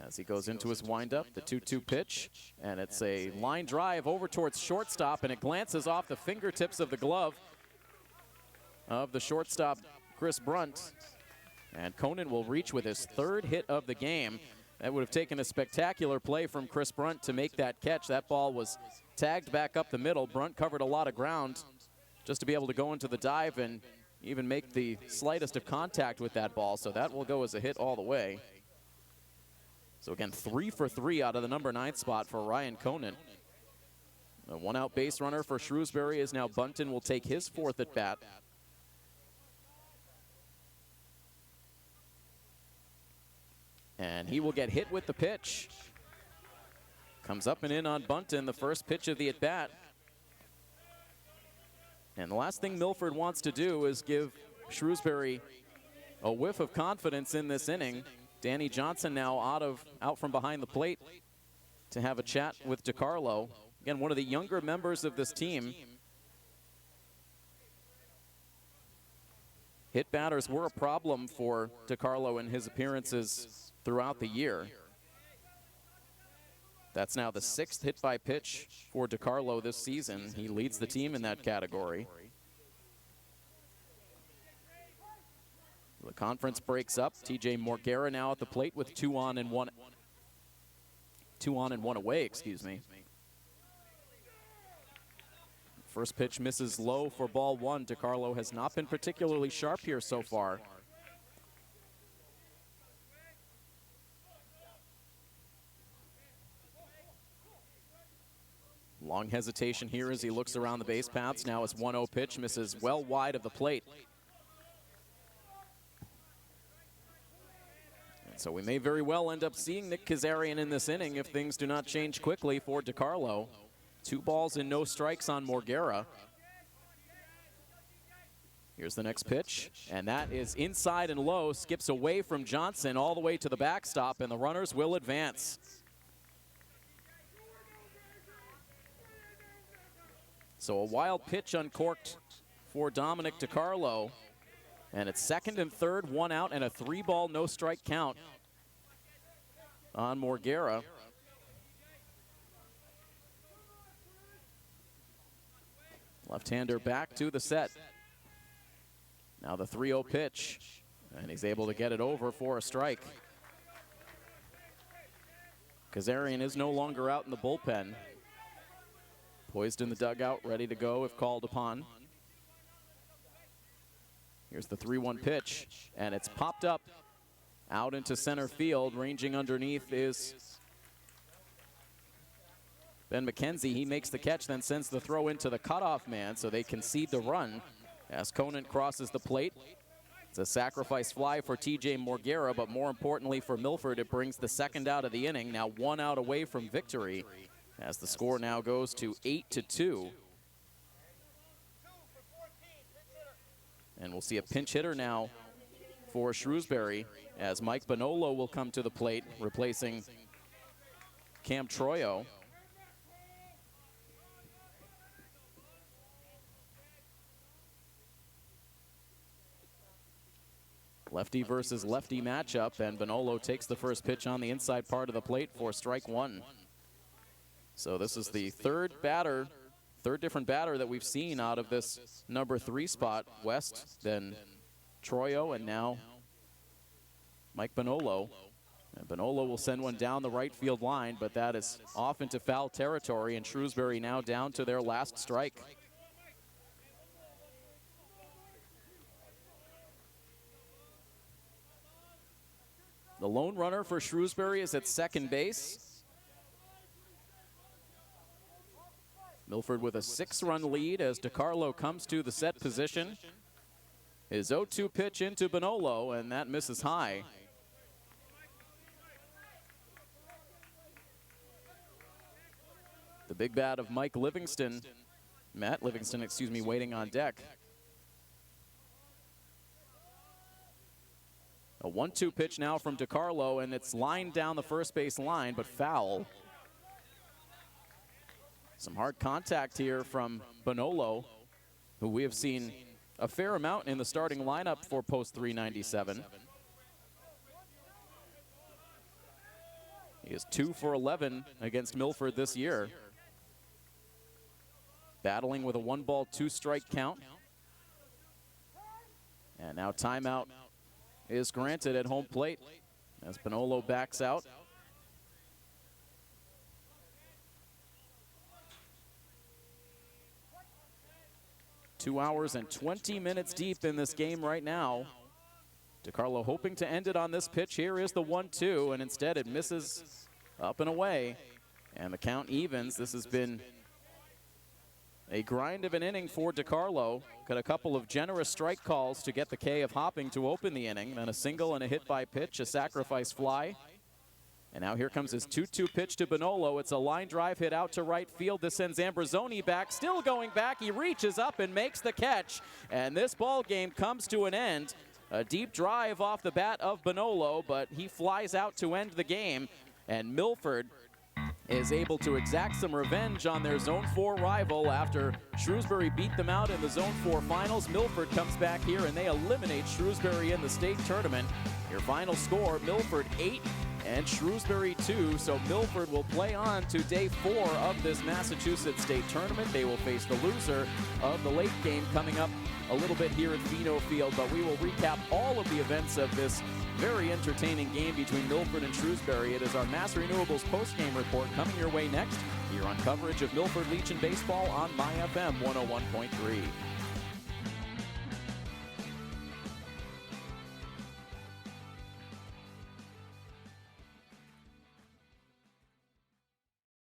as he goes into his windup. The 2-2 pitch, and it's a line drive over towards shortstop, and it glances off the fingertips of the glove of the shortstop, Chris Brunt. And Conant will reach with his 3rd hit of the game. That would have taken a spectacular play from Chris Brunt to make that catch. That ball was tagged back up the middle. Brunt covered a lot of ground just to be able to go into the dive and even make the slightest of contact with that ball. So that will go as a hit all the way. So again, 3 for 3 out of the number 9 spot for Ryan Conant. A 1-out base runner for Shrewsbury is now Bunton will take his 4th at bat. And he will get hit with the pitch. Comes up and in on Bunton, the first pitch of the at-bat. And the last thing Milford wants to do is give Shrewsbury a whiff of confidence in this inning. Danny Johnson now out from behind the plate to have a chat with DiCarlo. Again, one of the younger members of this team. Hit batters were a problem for DiCarlo in his appearances throughout the year. That's now the 6th hit by pitch for DiCarlo this season. He leads the team in that category. The conference breaks up. TJ Morguera now at the plate with 2 on and 1 away, excuse me. First pitch misses low for ball 1. DiCarlo has not been particularly sharp here so far. Long hesitation here as he looks around the base paths. Now his 1-0 pitch misses well wide of the plate. And so we may very well end up seeing Nick Kazarian in this inning if things do not change quickly for DiCarlo. 2 balls and no strikes on Morguera. Here's the next pitch, and that is inside and low, skips away from Johnson all the way to the backstop, and the runners will advance. So a wild pitch uncorked for Dominic DiCarlo, and it's 2nd and 3rd, 1 out, and a 3-ball, no-strike count on Morguera. Left-hander back to the set. Now the 3-0 pitch, and he's able to get it over for a strike. Kazarian is no longer out in the bullpen. Poised in the dugout, ready to go if called upon. Here's the 3-1 pitch, and it's popped up out into center field. Ranging underneath is Ben McKenzie. He makes the catch, then sends the throw into the cutoff man, so they concede the run as Conant crosses the plate. It's a sacrifice fly for TJ Morguera, but more importantly for Milford, it brings the 2nd out of the inning. Now 1 out away from victory as the score now goes to 8-2. And we'll see a pinch hitter now for Shrewsbury as Mike Bonolo will come to the plate, replacing Cam Troyo. Lefty versus lefty matchup, and Bonolo takes the first pitch on the inside part of the plate for strike one. So this is the third different batter that we've seen out of this number 3 spot. West, then Troyo, and now Mike Bonolo. And Bonolo will send one down the right field line, but that is off into foul territory, and Shrewsbury now down to their last strike. The lone runner for Shrewsbury is at second base. Milford with a 6-run lead as DiCarlo comes to the set position. His 0-2 pitch into Bonolo, and that misses high. The big bat of Matt Livingston, waiting on deck. A 1-2 pitch now from DiCarlo, and it's lined down the first base line, but foul. Some hard contact here from Bonolo, who we have seen a fair amount in the starting lineup for post 397. He is 2 for 11 against Milford this year. Battling with a 1-ball, 2-strike count. And now timeout is granted at home plate as Bonolo backs out. Two hours and 20 minutes deep in this game right now. DiCarlo hoping to end it on this pitch. Here is the 1-2, and instead it misses up and away. And the count evens. This has been a grind of an inning for DiCarlo. Got a couple of generous strike calls to get the K of Hopping to open the inning. Then a single and a hit by pitch, a sacrifice fly. And now here comes his 2-2 pitch to Bonolo. It's a line drive hit out to right field. This sends Ambrosoni back, still going back. He reaches up and makes the catch. And this ball game comes to an end. A deep drive off the bat of Bonolo, but he flies out to end the game. And Milford is able to exact some revenge on their Zone 4 rival after Shrewsbury beat them out in the Zone 4 finals. Milford comes back here and they eliminate Shrewsbury in the state tournament. Your final score, Milford 8 and Shrewsbury 2. So Milford will play on to day 4 of this Massachusetts state tournament. They will face the loser of the late game coming up a little bit here at Fino Field, but we will recap all of the events of this very entertaining game between Milford and Shrewsbury. It is our Mass Renewables post-game report coming your way next here on coverage of Milford Legion baseball on My FM 101.3.